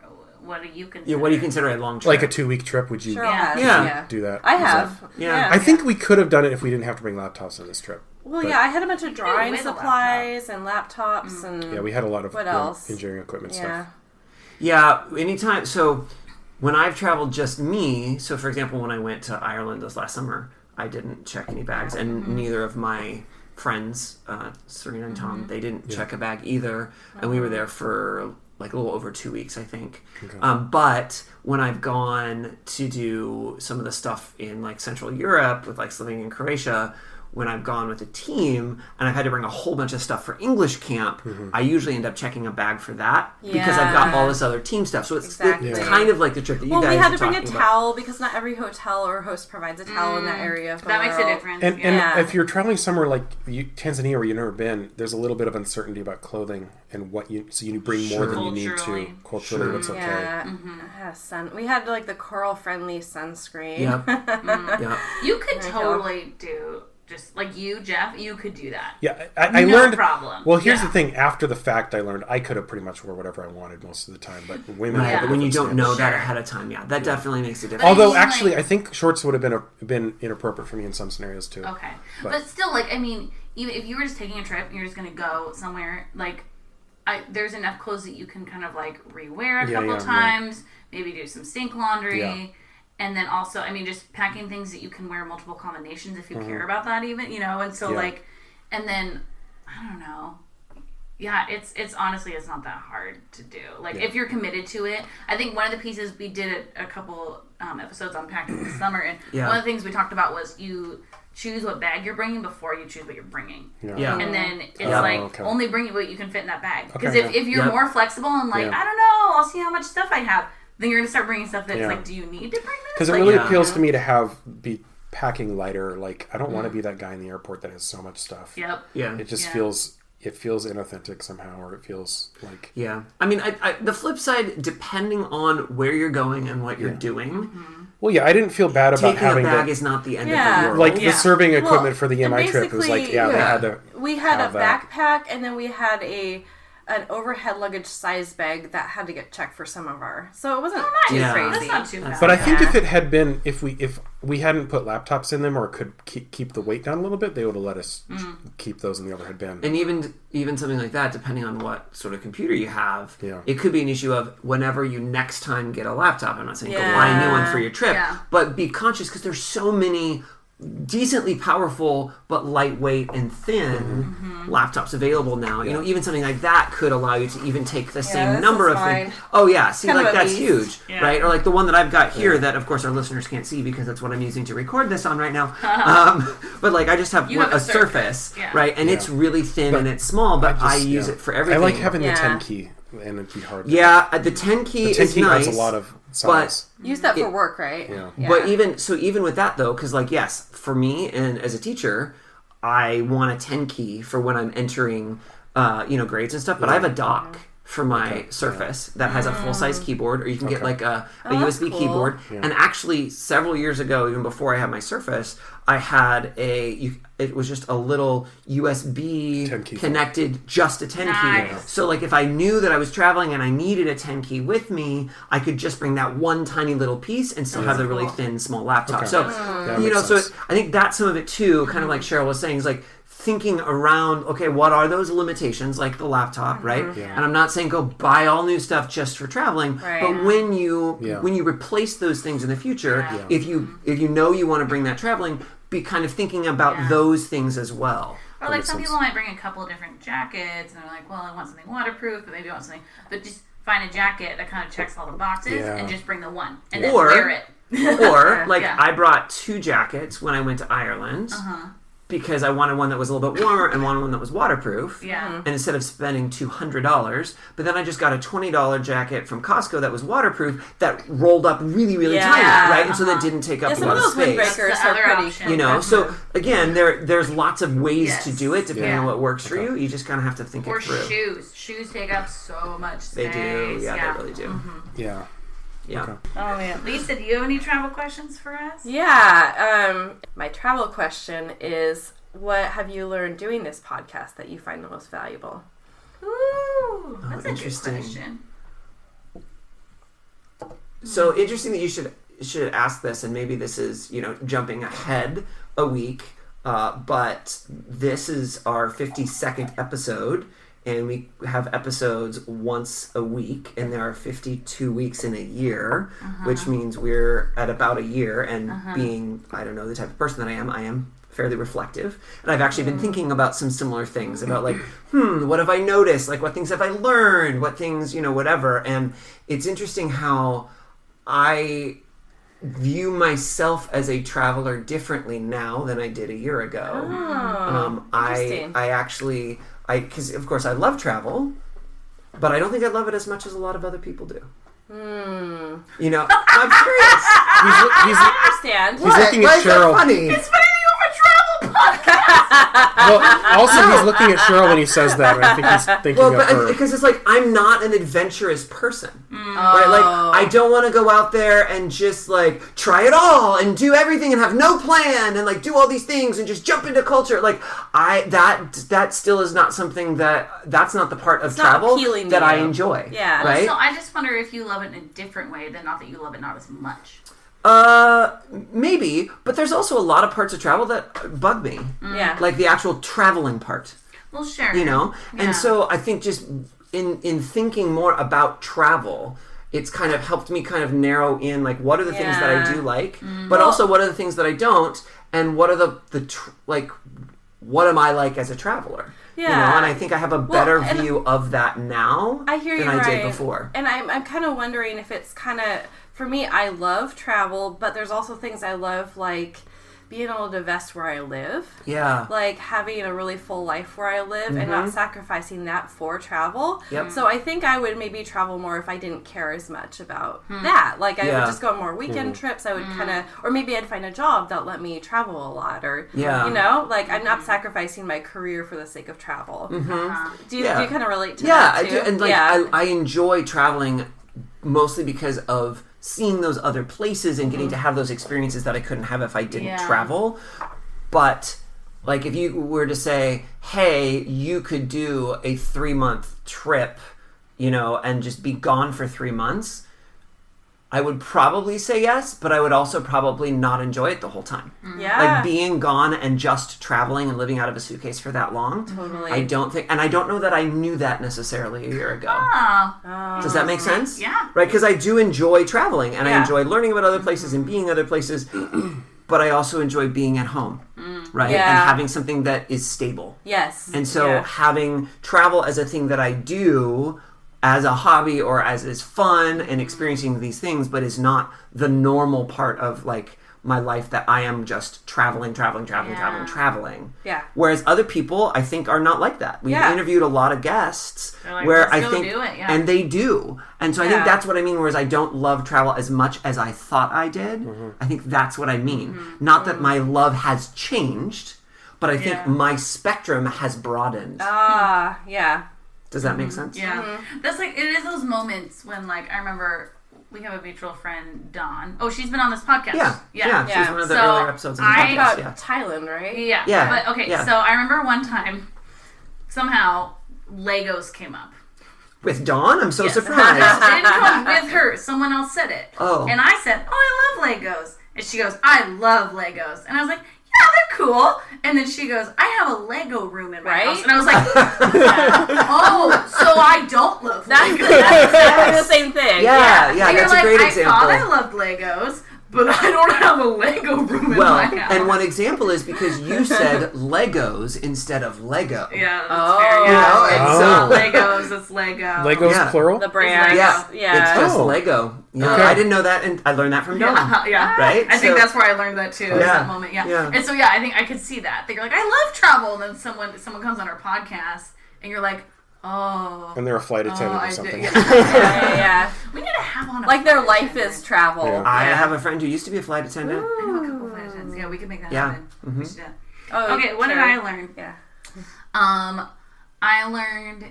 What do you consider? Yeah, what do you consider a long trip? Like a 2-week trip, would you Cheryl Yeah. has. Yeah. Yeah. do that? I have. Yeah. I think we could have done it if we didn't have to bring laptops on this trip. Well, But- yeah, I had a bunch of drawing with a supplies and laptops and Yeah, we had a lot of What else? engineering equipment yeah. stuff. Yeah, anytime. So when I've traveled just me, so for example, when I went to Ireland this last summer, I didn't check any bags, and neither of my friends, Serena and Tom, they didn't check a bag either, and we were there for like a little over 2 weeks, I think. Okay. But when I've gone to do some of the stuff in like Central Europe with like Slovenia and Croatia, when I've gone with a team and I've had to bring a whole bunch of stuff for English camp, I usually end up checking a bag for that because I've got all this other team stuff. So it's Exactly. kind of like the trip that you Well, guys we had are to bring a talking about. towel because not every hotel or host provides a towel in that area. Of the That makes a world. difference. And yeah. if you're traveling somewhere like Tanzania where you've never been, there's a little bit of uncertainty about clothing and so you bring more than you need to. Culturally. Culturally, what's okay. Yeah, sun. We had like the coral-friendly sunscreen. Yep. Yep. You could There you go. totally do just like you, Jeff. You could do that. Yeah, I No learned. problem. Well, here's Yeah. the thing. After the fact, I learned I could have pretty much wore whatever I wanted most of the time, but women. Right, have a but when you different don't know standard. that ahead of time, that definitely makes a difference. But Although I mean, actually, like- I think shorts would have been inappropriate for me in some scenarios too. Okay, But- but still, like, I mean, even if you were just taking a trip and you're just gonna go somewhere, like, there's enough clothes that you can kind of like rewear a couple times, maybe do some sink laundry. Yeah. And then also, I mean, just packing things that you can wear multiple combinations if you care about that, even, you know. And so, Yeah. like, and then I don't know. Yeah, it's honestly, it's not that hard to do. Like, if you're committed to it, I think one of the pieces we did a couple episodes on packing this summer, and one of the things we talked about was you choose what bag you're bringing before you choose what you're bringing. Yeah. And then it's Yeah. like only bring what you can fit in that bag. Because Okay, if you're Yep. more flexible and like, Yeah. I don't know, I'll see how much stuff I have, then you're gonna start bringing stuff that's Yeah. like, do you need to bring this? Because it Like, really Yeah. appeals to me to be packing lighter. Like I don't want to be that guy in the airport that has so much stuff. Yep. Yeah. It just Yeah. feels inauthentic somehow, or it feels like Yeah. I mean, the flip side, depending on where you're going and what you're doing, Mm-hmm. well, yeah. I didn't feel bad about taking a having bag to, is not the end Yeah. of the world. like Yeah. the serving equipment Well, for the and EMI trip. It was like basically, they yeah. had to. We had have a that. backpack, and then we had an overhead luggage size bag that had to get checked for some of our. So it wasn't too Yeah. crazy. That's not too bad. But I think Yeah. if it had been if we hadn't put laptops in them or could keep the weight down a little bit, they would have let us keep those in the overhead bin. And even something like that, depending on what sort of computer you have, Yeah. it could be an issue of whenever you next time get a laptop. I'm not saying go Yeah. buy a new one for your trip, Yeah. but be conscious because there's so many decently powerful but lightweight and thin laptops available now. You know, even something like that could allow you to even take the same this number is of fine. things. Oh yeah, see, Kind of like a that's beast. huge, Yeah. right? Or like the one that I've got here that, of course, our listeners can't see because that's what I'm using to record this on right now. But like, I just have, You have a a surface, Yeah. right? And it's really thin and it's small, but I use it for I everything. like having the Yeah. 10 key, and it'd be hard. Yeah, the 10 key the 10 is key nice. has a lot of size. Use that for work, right? Yeah. But even with that though, because like yes, for me and as a teacher, I want a 10 key for when I'm entering, grades and stuff. But I have a dock, for my Surface that has a full-size keyboard, or you can get like a USB cool. keyboard. And actually, several years ago, even before I had my Surface, I had it was just a little 10 USB key connected, just a 10 key. Nice. So like if I knew that I was traveling and I needed a 10 key with me, I could just bring that one tiny little piece and still have the really thin, small laptop. Okay. So, That you know, makes so sense. I think that's some of it too, kind of like Cheryl was saying, is like thinking around, okay, what are those limitations, like the laptop, right? Yeah. And I'm not saying go buy all new stuff just for traveling, Right. but when you Yeah. replace those things in the future, Yeah. if you know you want to bring that traveling, be kind of thinking about those things as well. Or like makes some sense. people might bring a couple of different jackets, and they're like, well, I want something waterproof, but maybe I want something, but just find a jacket that kind of checks all the boxes, Yeah. and just bring the one, and then Or- wear it. Or like Yeah. I brought 2 jackets when I went to Ireland. Because I wanted one that was a little bit warmer and wanted one that was waterproof. Yeah. And instead of spending $200, but then I just got a $20 jacket from Costco that was waterproof that rolled up really, really Yeah. tiny, right? And so that didn't take up Yeah, a some lot of of those space. windbreakers That's the are other pretty option. cool. You know, so again, there's lots of ways Yes. to do it depending Yeah. on what works for you. You just kind of have to think Or it through. shoes. Shoes take up so much They space. do, yeah, they really do. Yeah. Yeah. Okay. Oh man. Lisa, do you have any travel questions for us? Yeah. My travel question is, what have you learned doing this podcast that you find the most valuable? Ooh, that's a good interesting. question. So interesting that you should ask this, and maybe this is jumping ahead a week, but this is our 52nd episode, and we have episodes once a week, and there are 52 weeks in a year, which means we're at about a year. And being, I don't know, the type of person that I am fairly reflective, and I've actually been thinking about some similar things about like, what have I noticed? Like, what things have I learned? What things, whatever. And it's interesting how I view myself as a traveler differently now than I did a year ago. Interesting. I actually, because of course I love travel, but I don't think I love it as much as a lot of other people do. I'm serious. I understand. He's looking Why at is that Cheryl. funny? It's funny that you have a travel podcast. Well, also he's looking at Cheryl when he says that, and I think he's thinking Well, of her. because it's like I'm not an adventurous person, right? Like I don't want to go out there and just like try it all and do everything and have no plan and like do all these things and just jump into culture. Like that still is not something that's not the part of not travel appealing to that I you. enjoy. Yeah. Right. So I just wonder if you love it in a different way than not that you love it not as much. Maybe, but there's also a lot of parts of travel that bug me. Yeah. Like the actual traveling part. Well, sure. Yeah. Yeah. So I think just in thinking more about travel, it's kind of helped me kind of narrow in like what are the things that I do like, but also what are the things that I don't, and what are what am I like as a traveler? Yeah. And I think I have a better and view of that now I hear than you I right. did before. And I'm kind of wondering if it's kind of, for me, I love travel, but there's also things I love, like being able to invest where I live. Yeah. Like having a really full life where I live and not sacrificing that for travel. Yep. So I think I would maybe travel more if I didn't care as much about that. Like I Yeah. would just go on more weekend trips. I would kind of, or maybe I'd find a job that let me travel a lot, or Yeah. like I'm not sacrificing my career for the sake of travel. Do you Yeah. kind of relate to Yeah, that I too? do, and like I enjoy traveling mostly because of seeing those other places and getting to have those experiences that I couldn't have if I didn't Yeah. travel. But like if you were to say, hey, you could do a 3-month trip, and just be gone for 3 months, I would probably say yes, but I would also probably not enjoy it the whole time. Yeah. Like being gone and just traveling and living out of a suitcase for that long. Totally. I don't know that I knew that necessarily a year ago. Oh. Does that make sense? Yeah. Right, because I do enjoy traveling and I Yeah. enjoy learning about other places and being other places, but I also enjoy being at home, right? Yeah. And having something that is stable. Yes. And so Yeah. having travel as a thing that I do as a hobby or as is fun and experiencing these things, but is not the normal part of like my life that I am just traveling. Yeah. Whereas other people, I think, are not like that. We've Yeah. interviewed a lot of guests They're like, where "Let's I go think, do it," yeah. and they do. And so I think Yeah. that's what I mean. Whereas I don't love travel as much as I thought I did. I think that's what I mean. Not that my love has changed, but I think Yeah. my spectrum has broadened. Yeah. Does that make sense? Yeah. That's like, it is those moments when, like, I remember we have a mutual friend, Dawn. Oh, she's been on this podcast. Yeah. She's one of the So earlier episodes of the I- podcast. About Thailand, right? Yeah. But, okay, Yeah. so I remember one time, somehow, Legos came up. With Dawn? I'm so Yes. surprised. It didn't come with her. Someone else said it. Oh. And I said, I love Legos. And she goes, I love Legos. And I was like, yeah, they're cool. And then she goes, I have a Lego room in my house. And I was like, oh, so I don't love Legos. That's exactly the same thing. Yeah, And that's you're a like, great I example. thought I loved Legos, but I don't have a Lego room in Well, my house. and one example is because you said Legos instead of Lego. Yeah, that's Oh. fair. You Yeah. know, and It's so not Legos, it's Lego. Legos Yeah. plural? The brand. yeah, Yeah. it's just Oh. Lego. You know, Okay. I didn't know that, and I learned that from Dawn. Yeah. Right? I think So- that's where I learned that too. Is Yeah. that moment. Yeah. Yeah. And so yeah, I think I could see that. You're like, I love travel, and then someone comes on our podcast, and you're like, oh. And they're a flight attendant I or did- something. Yeah. We need to have on a Like their flight life attendant. is travel. Yeah. I Yeah. have a friend who used to be a flight attendant. I know a couple flight attendants. Yeah, we could make that Yeah. happen. Mhm. We should do that. Oh, Okay, what did I learn? Yeah. I learned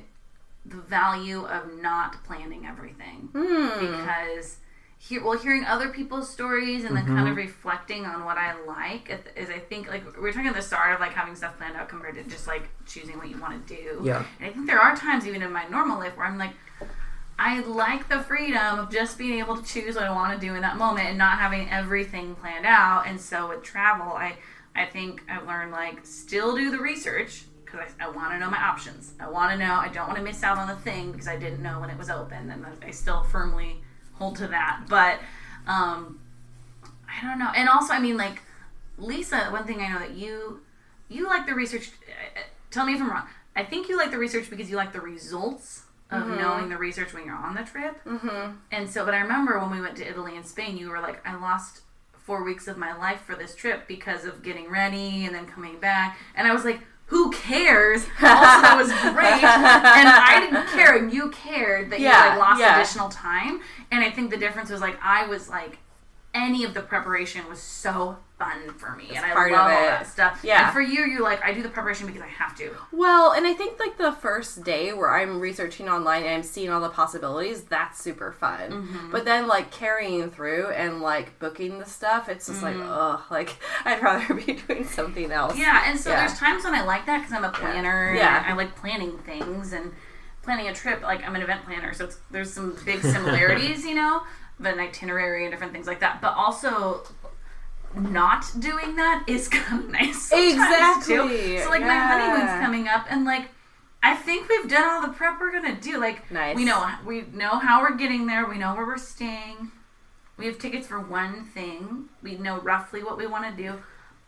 the value of not planning everything because hearing other people's stories and then kind of reflecting on what I like is, I think, like we were talking at the start of like having stuff planned out compared to just like choosing what you want to do. Yeah. And I think there are times even in my normal life where I'm like, I like the freedom of just being able to choose what I want to do in that moment and not having everything planned out. And so with travel, I think I've learned, like, still do the research because I want to know my options. I want to know. I don't want to miss out on the thing because I didn't know when it was open, and I still firmly hold to that. But I don't know. And also, I mean, like, Lisa, one thing I know that you like the research. Tell me if I'm wrong. I think you like the research because you like the results of knowing the research when you're on the trip. And so, but I remember when we went to Italy and Spain, you were like, I lost 4 weeks of my life for this trip because of getting ready and then coming back. And I was like, who cares? Also, that was great. And I didn't care, and you cared that you like lost additional time. And I think the difference was, like, I was like, any of the preparation was so fun for me, and I love all that stuff. Yeah. And for you, you're like, I do the preparation because I have to. Well, and I think like the first day where I'm researching online and I'm seeing all the possibilities, that's super fun. But then like carrying through and like booking the stuff, it's just like, ugh, like I'd rather be doing something else. Yeah, and so there's times when I like that because I'm a planner. Yeah. And I like planning things and planning a trip. Like, I'm an event planner, so there's some big similarities, you know, of an itinerary and different things like that. But also, not doing that is kind of nice sometimes, too. Exactly. So, like, my honeymoon's coming up, and, like, I think we've done all the prep we're gonna do. Like, Nice. we know how we're getting there. We know where we're staying. We have tickets for one thing. We know roughly what we want to do.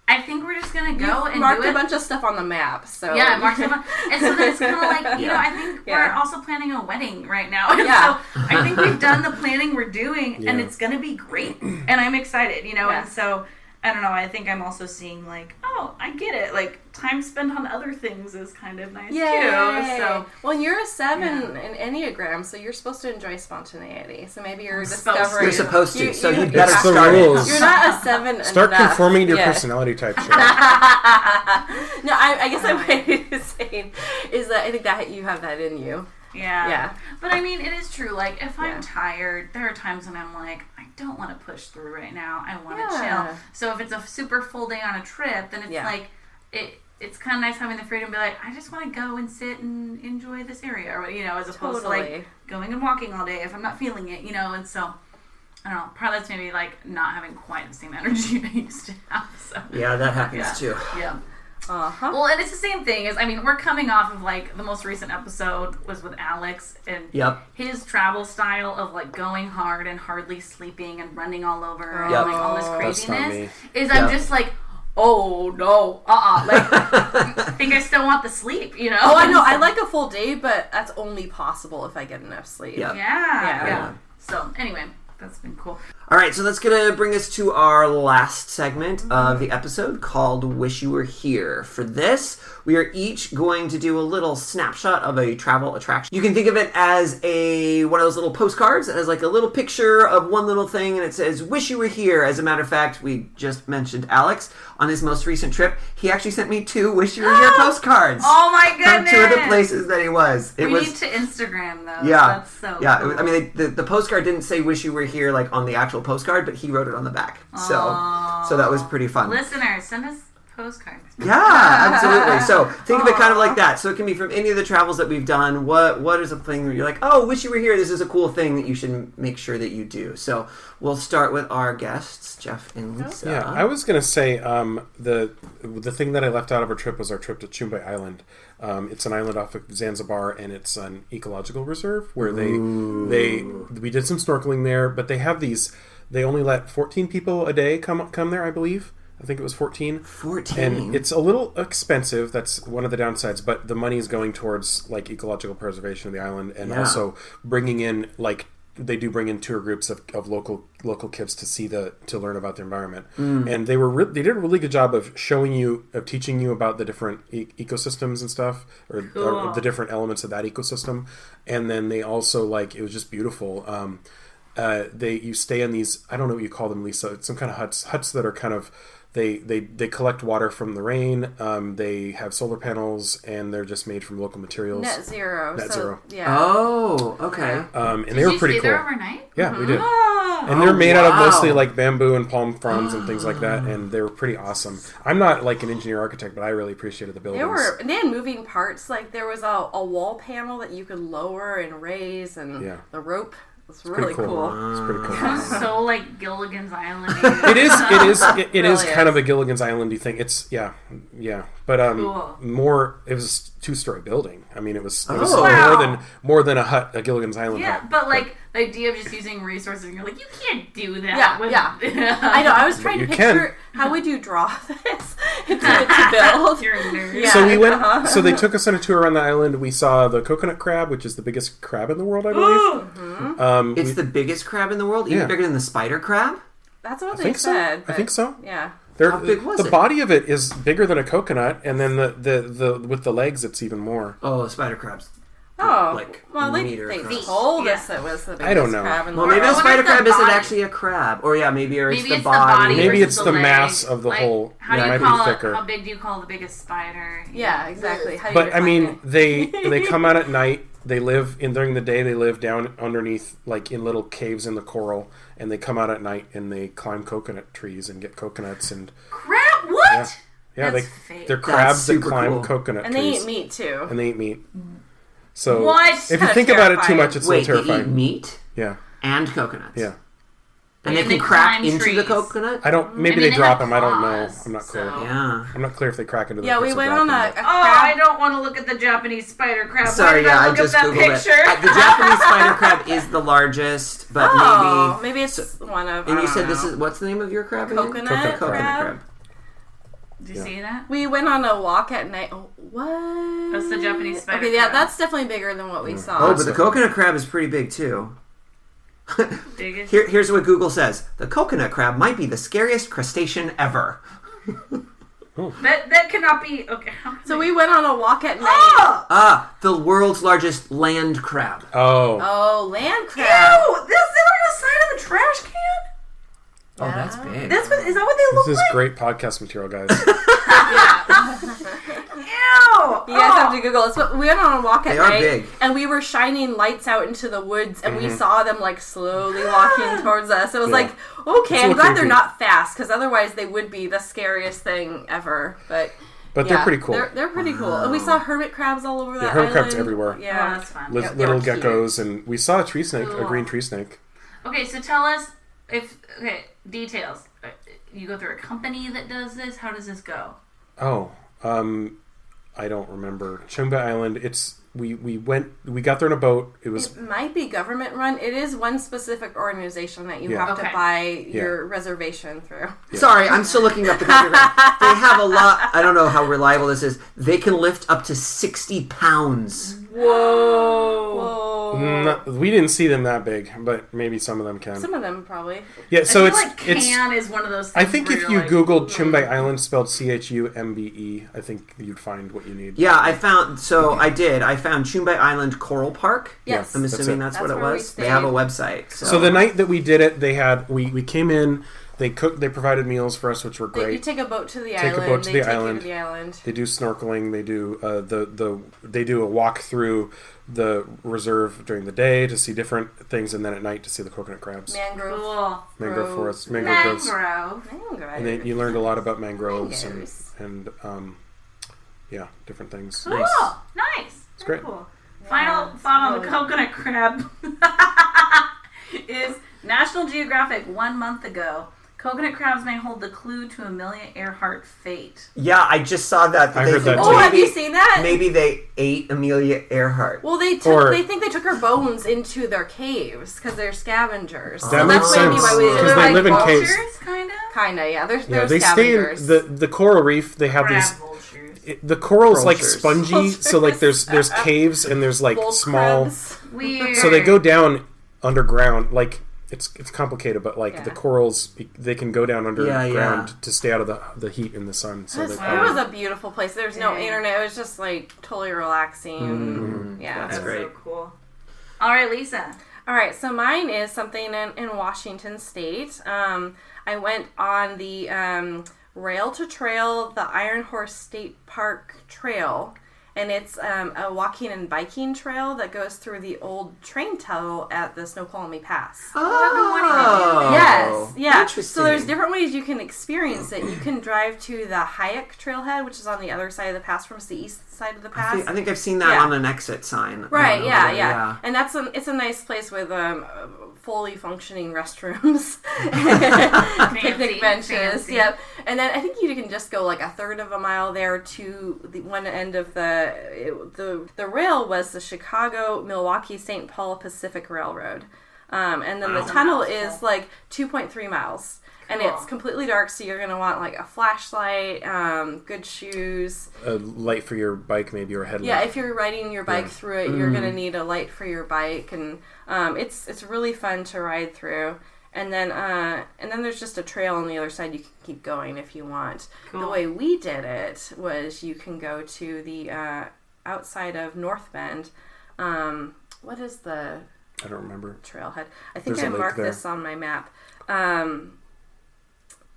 I think we're just gonna go and marked do it. a bunch of stuff on the map, so Yeah, marked it. And so then it's kind of like, you know, I think Yeah. we're also planning a wedding right now. And Yeah. so I think we've done the planning we're doing, and Yeah. it's gonna be great. And I'm excited, you know. Yeah. And so I don't know. I think I'm also seeing, like, oh, I get it. Like, time spent on other things is kind of nice too. So well, you're a 7 in Enneagram, so you're supposed to enjoy spontaneity. So maybe you're supposed to. discovering. You're supposed to, so you you better It's the start rules. it. You're not a 7. Start enough. conforming to your Yeah. personality type. Shit. No, I guess what I was saying is that I think that you have that in you. yeah. Yeah. But I mean, it is true. Like, if Yeah. I'm tired, there are times when I'm like, I don't want to push through right now. I want to Yeah. chill. So if it's a super full day on a trip, then it's like, it's kind of nice having the freedom to be like, I just want to go and sit and enjoy this area, or, you know, as opposed to Totally. like going and walking all day if I'm not feeling it, you know. And so, I don't know, part of that's maybe like not having quite the same energy I used to have. So Yeah, that happens too. yeah. Uh-huh. Well, and it's the same thing as, I mean, we're coming off of, like, the most recent episode was with Alex, and his travel style of, like, going hard and hardly sleeping and running all over and, like, all this That's not craziness me. is I'm just like, oh, no, like, I think I still want the sleep, you know? Oh, I know. I like a full day, but that's only possible if I get enough sleep. Yeah. Yeah. Yeah. So, anyway, That's been cool. All right, so that's going to bring us to our last segment of the episode called Wish You Were Here. For this, we are each going to do a little snapshot of a travel attraction. You can think of it as one of those little postcards that has like a little picture of one little thing, and it says, Wish You Were Here. As a matter of fact, we just mentioned Alex on his most recent trip. He actually sent me 2 Wish You Were Here postcards. Oh my goodness! From 2 of the places that he was. We need to Instagram those. Yeah. That's so yeah. cool. I mean, the postcard didn't say Wish You Were Here like on the actual postcard, but he wrote it on the back. So that was pretty fun. Listeners, send us postcards. Yeah, absolutely. So think of it kind of like that. So it can be from any of the travels that we've done. What is a thing where you're like, oh, wish you were here. This is a cool thing that you should make sure that you do. So we'll start with our guests, Jeff and Lisa. Yeah, I was going to say the thing that I left out of our trip was our trip to Chumbe Island. It's an island off of Zanzibar, and it's an ecological reserve where we did some snorkeling there, but they have these. They only let 14 people a day come there, I believe. I think it was 14. 14. And it's a little expensive. That's one of the downsides. But the money is going towards like ecological preservation of the island, and also bringing in they do bring in tour groups of local kids to learn about the environment. And they did a really good job of teaching you about the different ecosystems and stuff, or the different elements of that ecosystem. And then they also it was just beautiful. You stay in these, I don't know what you call them, Lisa. It's some kind of huts that are kind of, they collect water from the rain. They have solar panels, and they're just made from local materials. Net zero. Yeah. Oh, okay. And they were pretty cool. Did you stay there overnight? Yeah, we did. And they're made out of mostly like bamboo and palm fronds and things like that, and they were pretty awesome. I'm not like an engineer architect, but I really appreciated the buildings. They had moving parts. Like there was a wall panel that you could lower and raise, and the rope. It's really cool. It's pretty cool. Sounds so like Gilligan's Island. It is kind of a Gilligan's Island-y thing. It's but cool. More. It was a 2-story building. I mean, it was more than a Gilligan's Island hut. Yeah, but like the idea of just using resources, and you're like, you can't do that. Yeah. I know. I was trying to picture how would you draw this to build. You're a nerd. Yeah. So we went. So they took us on a tour around the island. We saw the coconut crab, which is the biggest crab in the world, I believe. It's the biggest crab in the world, even bigger than the spider crab. That's what they said. I think so. Yeah. How big was the body of it is bigger than a coconut, and then the with the legs, it's even more. Oh, spider crabs. They told us it was the biggest I don't know. crab in the Well, world. maybe the spider crab isn't actually a crab, or maybe it's the body. Maybe it's the leg. mass of the whole. How It might be thicker. How big do you call the biggest spider? Yeah, exactly. How do But you I mean, define they come out at night. They live during the day. They live down underneath, like in little caves in the coral, and they come out at night and they climb coconut trees and get coconuts and Crab? What? yeah. That's fake. They're crabs that super climb cool. coconut and trees. they eat meat too. And they eat meat. So What? if you Kinda think about it too terrifying. much, it's a Wait, little they eat terrifying. meat Yeah, and coconuts. yeah. And they And can they crack climb into the trees. coconut? I don't. Maybe I mean, they they drop have them. I don't know. claws, I'm not clear. so- Yeah. I'm not clear if they crack into the. Yeah, we bits of went rock on or a not. Oh, crab. I don't want to look at the Japanese spider crab. Sorry, Why did I I look just at that Googled picture? it. The Japanese spider crab is the largest, but Maybe it's one of. And I you don't said this know. is, what's the name of your crab again? Coconut crab? Did you see that? We went on a walk at night. Oh, what? That's the Japanese spider Okay, yeah, crab. that's definitely bigger than what we saw. Oh, but the coconut crab is pretty big too. Biggest. Here's what Google says. The coconut crab might be the scariest crustacean ever. That cannot be. Okay. So we went on a walk at night. The world's largest land crab. Oh. Oh, land crab. Ew! This is on the side of a trash can. Oh, that's big. Is that what they look This is like? great podcast material, guys. Ew! You guys have to Google it. So we went on a walk at They are night, big. and we were shining lights out into the woods, and we saw them slowly walking towards us. It was okay, It's I'm glad they're creepy. not fast, because otherwise they would be the scariest thing ever. But They're pretty cool. They're pretty cool. And we saw hermit crabs all over that hermit crabs island. everywhere. Yeah, Oh, that's fun. Yeah, they Little were cute. geckos, and we saw a tree snake, a Cool. green tree snake. Okay, so tell us details. You go through a company that does this. How does this go? Oh, I don't remember. Chumbe Island. We got there in a boat. It was It might be government run. It is one specific organization that you Yeah. have to Okay. buy your reservation through. Sorry, I'm still looking up the coconut crab. They have a lot. I don't know how reliable this is. They can lift up to 60 pounds. Whoa! Whoa. We didn't see them that big, but maybe some of them can. Some of them probably. Yeah, so I it's feel like can is one of those things. I think where if you're you like, Googled Chumbe Island spelled CHUMBE, I think you'd find what you need. Yeah, I found Chumbe Island Coral Park. Yes. I'm That's assuming it. that's That's what it where we was. They have a stayed. website. So the night that we did it, they had we came in. They cooked. They provided meals for us, which were You great. take a boat to the Take a island. boat to they the take island. you to the island. They do snorkeling. They do they do a walk through the reserve during the day to see different things, and then at night to see the coconut crabs, Mangrove. Cool. mangrove forests, mangrove groves. Mangrove. Mangrove. And then you learned a lot about mangroves Mangroves. and yeah, different things. Cool. Nice. Nice. It's Very great. Cool. Final thought on the really coconut crab is National Geographic 1 month ago. Coconut crabs may hold the clue to Amelia Earhart fate. Yeah, I just saw that. I they heard think that Oh, too. have you seen that? Maybe they ate Amelia Earhart. Well, they think they took her bones into their caves because they're scavengers. That So makes that's maybe sense, why we did 'cause it. they like live in caves. vultures, kind of? Kinda, yeah. They're Yeah, they stay scavengers. in the coral reef. They have Crab these. vultures. The coral's like Vultures. spongy, so like there's caves and there's like Bull small. crabs. Weird. So they go down underground. Like it's complicated, but like Yeah. the corals, they can go down underground yeah. to stay out of the heat in the sun. So It was, they, it was a beautiful place. There's no Yeah. internet. It was just like totally relaxing. Yeah. That's That's great. so cool. All right, Lisa. All right, so mine is something in Washington State. I went on the Rail to Trail, the Iron Horse State Park Trail, and it's a walking and biking trail that goes through the old train tunnel at the Snoqualmie Pass. Oh, Yes, yeah. Interesting. So there's different ways you can experience it. You can drive to the Hayek Trailhead, which is on the other side of the pass from the east side of the pass. I think I've seen that Yeah. on an exit sign. Right, Yeah. yeah. And it's a nice place with fully functioning restrooms, picnic benches. fancy. Yep. And then I think you can just go like a third of a mile there to the one end of the rail was the Chicago, Milwaukee, St. Paul Pacific Railroad. And then the tunnel is like 2.3 miles. And Cool. it's completely dark, so you're going to want like a flashlight, good shoes. a light for your bike, maybe, or a headlight. Yeah, if you're riding your bike Yeah. through it, you're gonna need a light for your bike, and it's really fun to ride through. And then there's just a trail on the other side you can keep going if you want. Cool. The way we did it was you can go to the outside of North Bend. What is the I don't remember. trailhead? I think There's a I lake marked there. this on my map.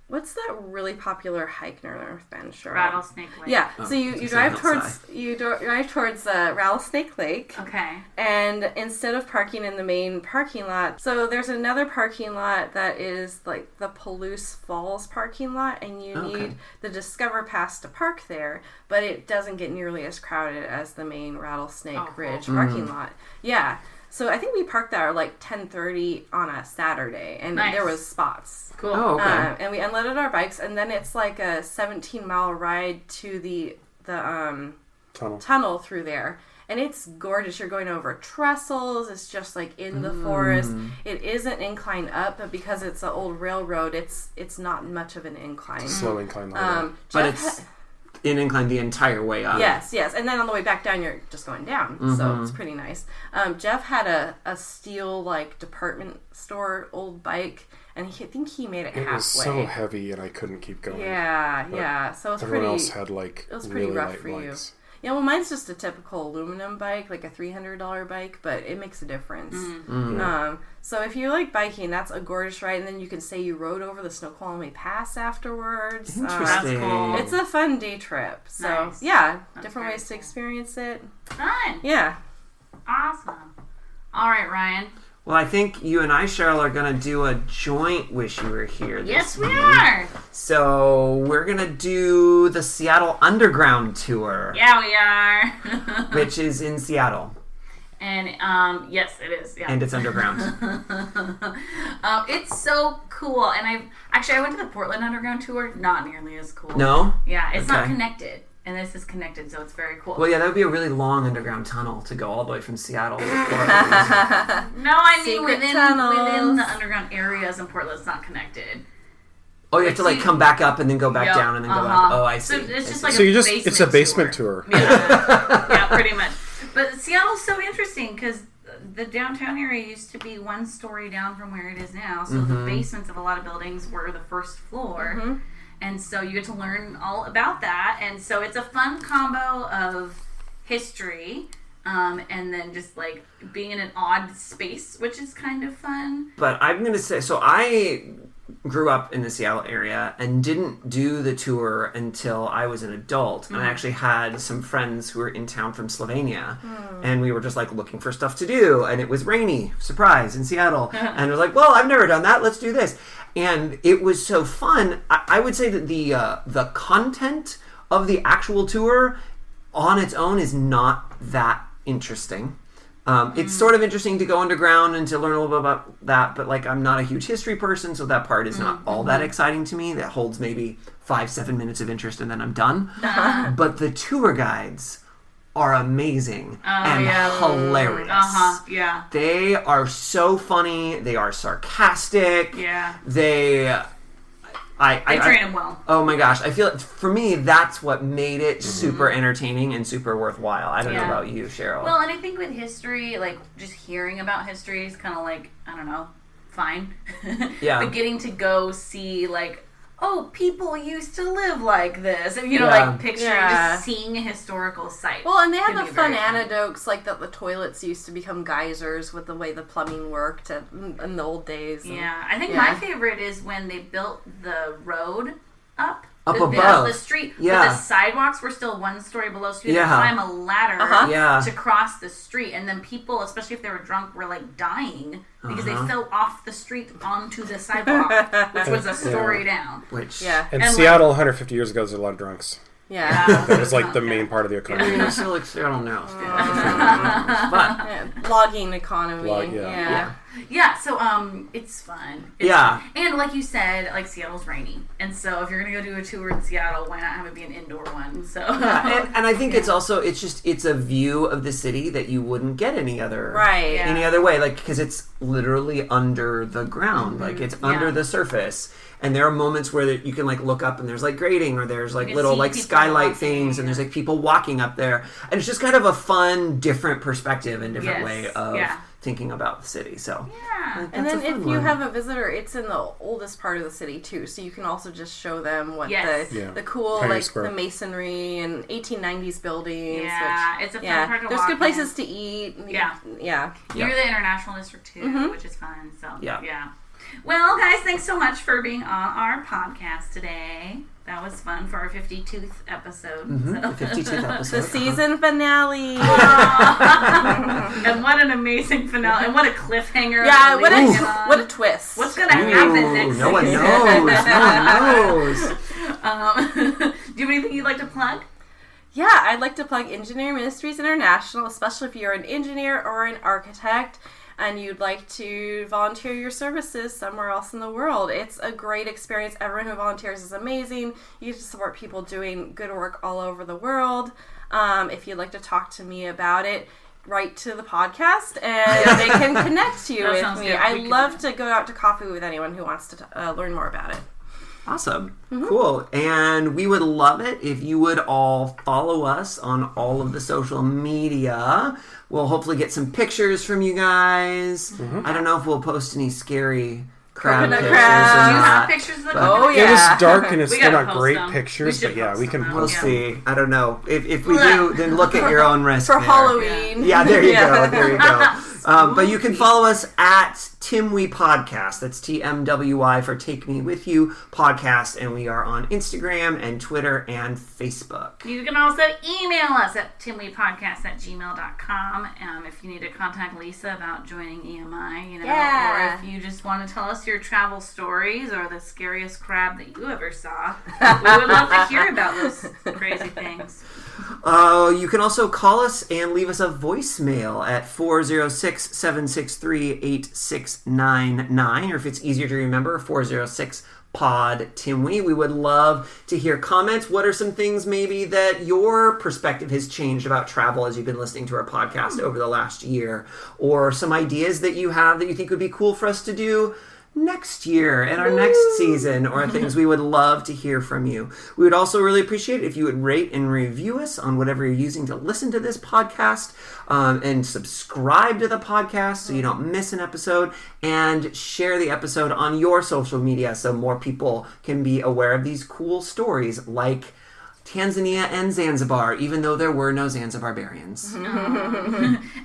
What's that really popular hike near North Bend? Sure. Rattlesnake Lake. Yeah, Oh, so you it's drive on towards outside. Rattlesnake Lake, Okay. and instead of parking in the main parking lot, so there's another parking lot that is like the Palouse Falls parking lot, and you Okay. need the Discover Pass to park there, but it doesn't get nearly as crowded as the main Rattlesnake Oh, cool. Ridge parking lot. Yeah. So I think we parked there like 10:30 on a Saturday, and Nice. there was spots. Cool. Oh, okay. And we unloaded our bikes, and then it's like a 17-mile ride to the tunnel through there. And it's gorgeous. You're going over trestles. It's just like in the forest. It is an incline up, but because it's an old railroad, it's not much of an incline. Slow incline line. But Jeff it's an incline the entire way up. Yes, and then on the way back down, you're just going down, so it's pretty nice. Jeff had a steel like department store old bike, and I think he made it It halfway. was so heavy, and I couldn't keep going. Yeah. So it's Everyone pretty. else had like it was pretty really rough light for you. bikes. Yeah, well, mine's just a typical aluminum bike, like a $300 bike, but it makes a difference. So if you like biking, that's a gorgeous ride, and then you can say you rode over the Snoqualmie Pass afterwards. Interesting. cool. It's a fun day trip. So Nice. yeah, That's different very ways to cool. experience it. Fun. Yeah. Awesome. All right, Ryan. Well, I think you and I, Cheryl, are going to do a joint Wish You Were Here this Yes, we week. are. So we're going to do the Seattle Underground Tour, Yeah, we are. which is in Seattle, And yes, it is. Yeah. and it's underground. It's so cool. And I went to the Portland Underground tour. Not nearly as cool. No? Yeah, it's not Okay. connected, and this is connected, so it's very cool. Well, yeah, that would be a really long underground tunnel to go all the way from Seattle to Portland. No, I mean Secret within tunnels. the underground areas in Portland, it's not connected. Oh, you have to like come back up and then go back Yep, down and then go back. Oh, I see. So it's I just see. like So a it's a basement tour. Yeah, pretty much. But Seattle's so interesting because the downtown area used to be one story down from where it is now. So the basements of a lot of buildings were the first floor. And so you get to learn all about that. And so it's a fun combo of history and then just like being in an odd space, which is kind of fun. But I'm going to say, so I grew up in the Seattle area and didn't do the tour until I was an adult. And I actually had some friends who were in town from Slovenia. And we were just like looking for stuff to do. And it was rainy, surprise, in Seattle. And I was like, well, I've never done that. Let's do this. And it was so fun. I would say that the content of the actual tour on its own is not that interesting. It's sort of interesting to go underground and to learn a little bit about that, but like I'm not a huge history person, so that part is not all that exciting to me. That holds maybe 5-7 minutes of interest and then I'm done. But the tour guides are amazing and hilarious. Yeah. They are so funny. They are sarcastic. Yeah. They train them well. Oh my gosh. I feel like for me, that's what made it super entertaining and super worthwhile. I don't know about you, Cheryl. Well, and I think with history, like, just hearing about history is kind of like, I don't know, fine. Yeah. But getting to go see, like, oh, people used to live like this. And, like, picturing, just seeing a historical site. Well, and they have can the be fun very fun. anecdotes, like that the toilets used to become geysers with the way the plumbing worked in the old days. And, Yeah, I think my favorite is when they built the road up above the street, Yeah. but the sidewalks were still one story below, so you had to Yeah. climb a ladder Yeah. to cross the street, and then people, especially if they were drunk, were like dying because they fell off the street onto the sidewalk, which was a story down. Which, And And, Seattle 150 years ago, there's a lot of drunks. Yeah. That was like the main part of the economy. I feel like Seattle now. But Logging economy. Yeah. Yeah, so it's fun. And like you said, like Seattle's rainy, and so if you're gonna go do a tour in Seattle, why not have it be an indoor one? So and I think it's also it's a view of the city that you wouldn't get any other any other way, like because it's literally under the ground, like it's under the surface. And there are moments where you can like look up and there's like grading or there's like little like skylight things and there's like people walking up there. And it's just kind of a fun, different perspective and different way of thinking about the city. So And then if you have a visitor, it's in the oldest part of the city too. So you can also just show them what the cool Pioneer like Square. the masonry and 1890s buildings. Yeah, which, it's a fun part to There's walk good places in. to eat. Yeah. Yeah. You're the international district too, which is fun. So yeah. Well, guys, thanks so much for being on our podcast today. That was fun for our 52nd episode. the 52th episode. The season finale. And what an amazing finale. And what a cliffhanger. Yeah, of what a twist. What's going to happen next No one season? knows. No one knows. Do you have anything you'd like to plug? Yeah, I'd like to plug Engineer Ministries International, especially if you're an engineer or an architect and you'd like to volunteer your services somewhere else in the world. It's a great experience. Everyone who volunteers is amazing. You get to support people doing good work all over the world. If you'd like to talk to me about it, write to the podcast and they can connect you with me. Good. I love to go out to coffee with anyone who wants to learn more about it. Awesome. Cool. And we would love it if you would all follow us on all of the social media. We'll hopefully get some pictures from you guys. I don't know if we'll post any scary crab Coconut pictures crabs. or Do you have not. pictures of the but- coconut yeah. It was dark and it's We still gotta not post great them. pictures, We but should yeah, post we them can out. We'll post see. I don't know. If we do, then look at your own risk. For there. Halloween. Yeah, there you go. There you go. But you can follow us at TimWe Podcast. That's TMWI for Take Me With You Podcast. And we are on Instagram and Twitter and Facebook. You can also email us at timwepodcast@gmail.com if you need to contact Lisa about joining EMI, Yeah. or if you just want to tell us your travel stories or the scariest crab that you ever saw. We would love to hear about those crazy things. You can also call us and leave us a voicemail at 406-763-8699, or if it's easier to remember, 406-POD-TIMWE. We would love to hear comments. What are some things maybe that your perspective has changed about travel as you've been listening to our podcast over the last year? Or some ideas that you have that you think would be cool for us to do next year and our next season, or things, we would love to hear from you. We would also really appreciate it if you would rate and review us on whatever you're using to listen to this podcast, and subscribe to the podcast so you don't miss an episode, and share the episode on your social media so more people can be aware of these cool stories like Tanzania and Zanzibar, even though there were no Zanzibarians.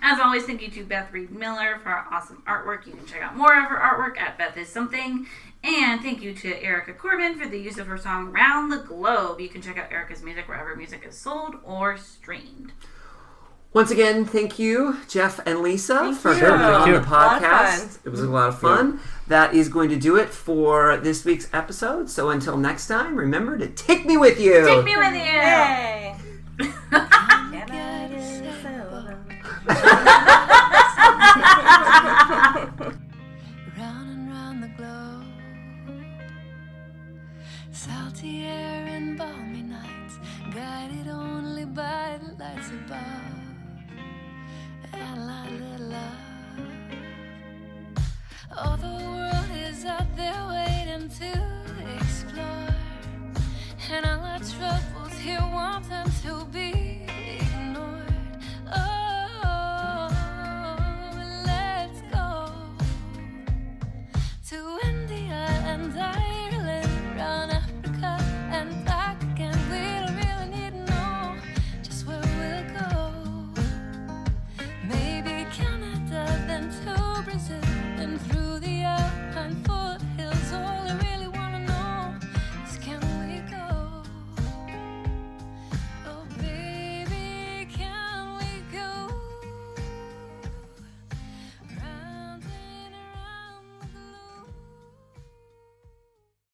As always, thank you to Beth Reed Miller for our awesome artwork. You can check out more of her artwork at Beth Is Something. And thank you to Erica Corbin for the use of her song Round the Globe. You can check out Erica's music wherever music is sold or streamed. Once again, thank you, Jeff and Lisa, for you. coming on Thank you. the A lot of podcast. fun. It was a lot of fun. That is going to do it for this week's episode. So until next time, remember to take me with you. Take me with you! Yay! Round and round the globe, salty air and balmy nights, guided only by the lights above, and light little love. Although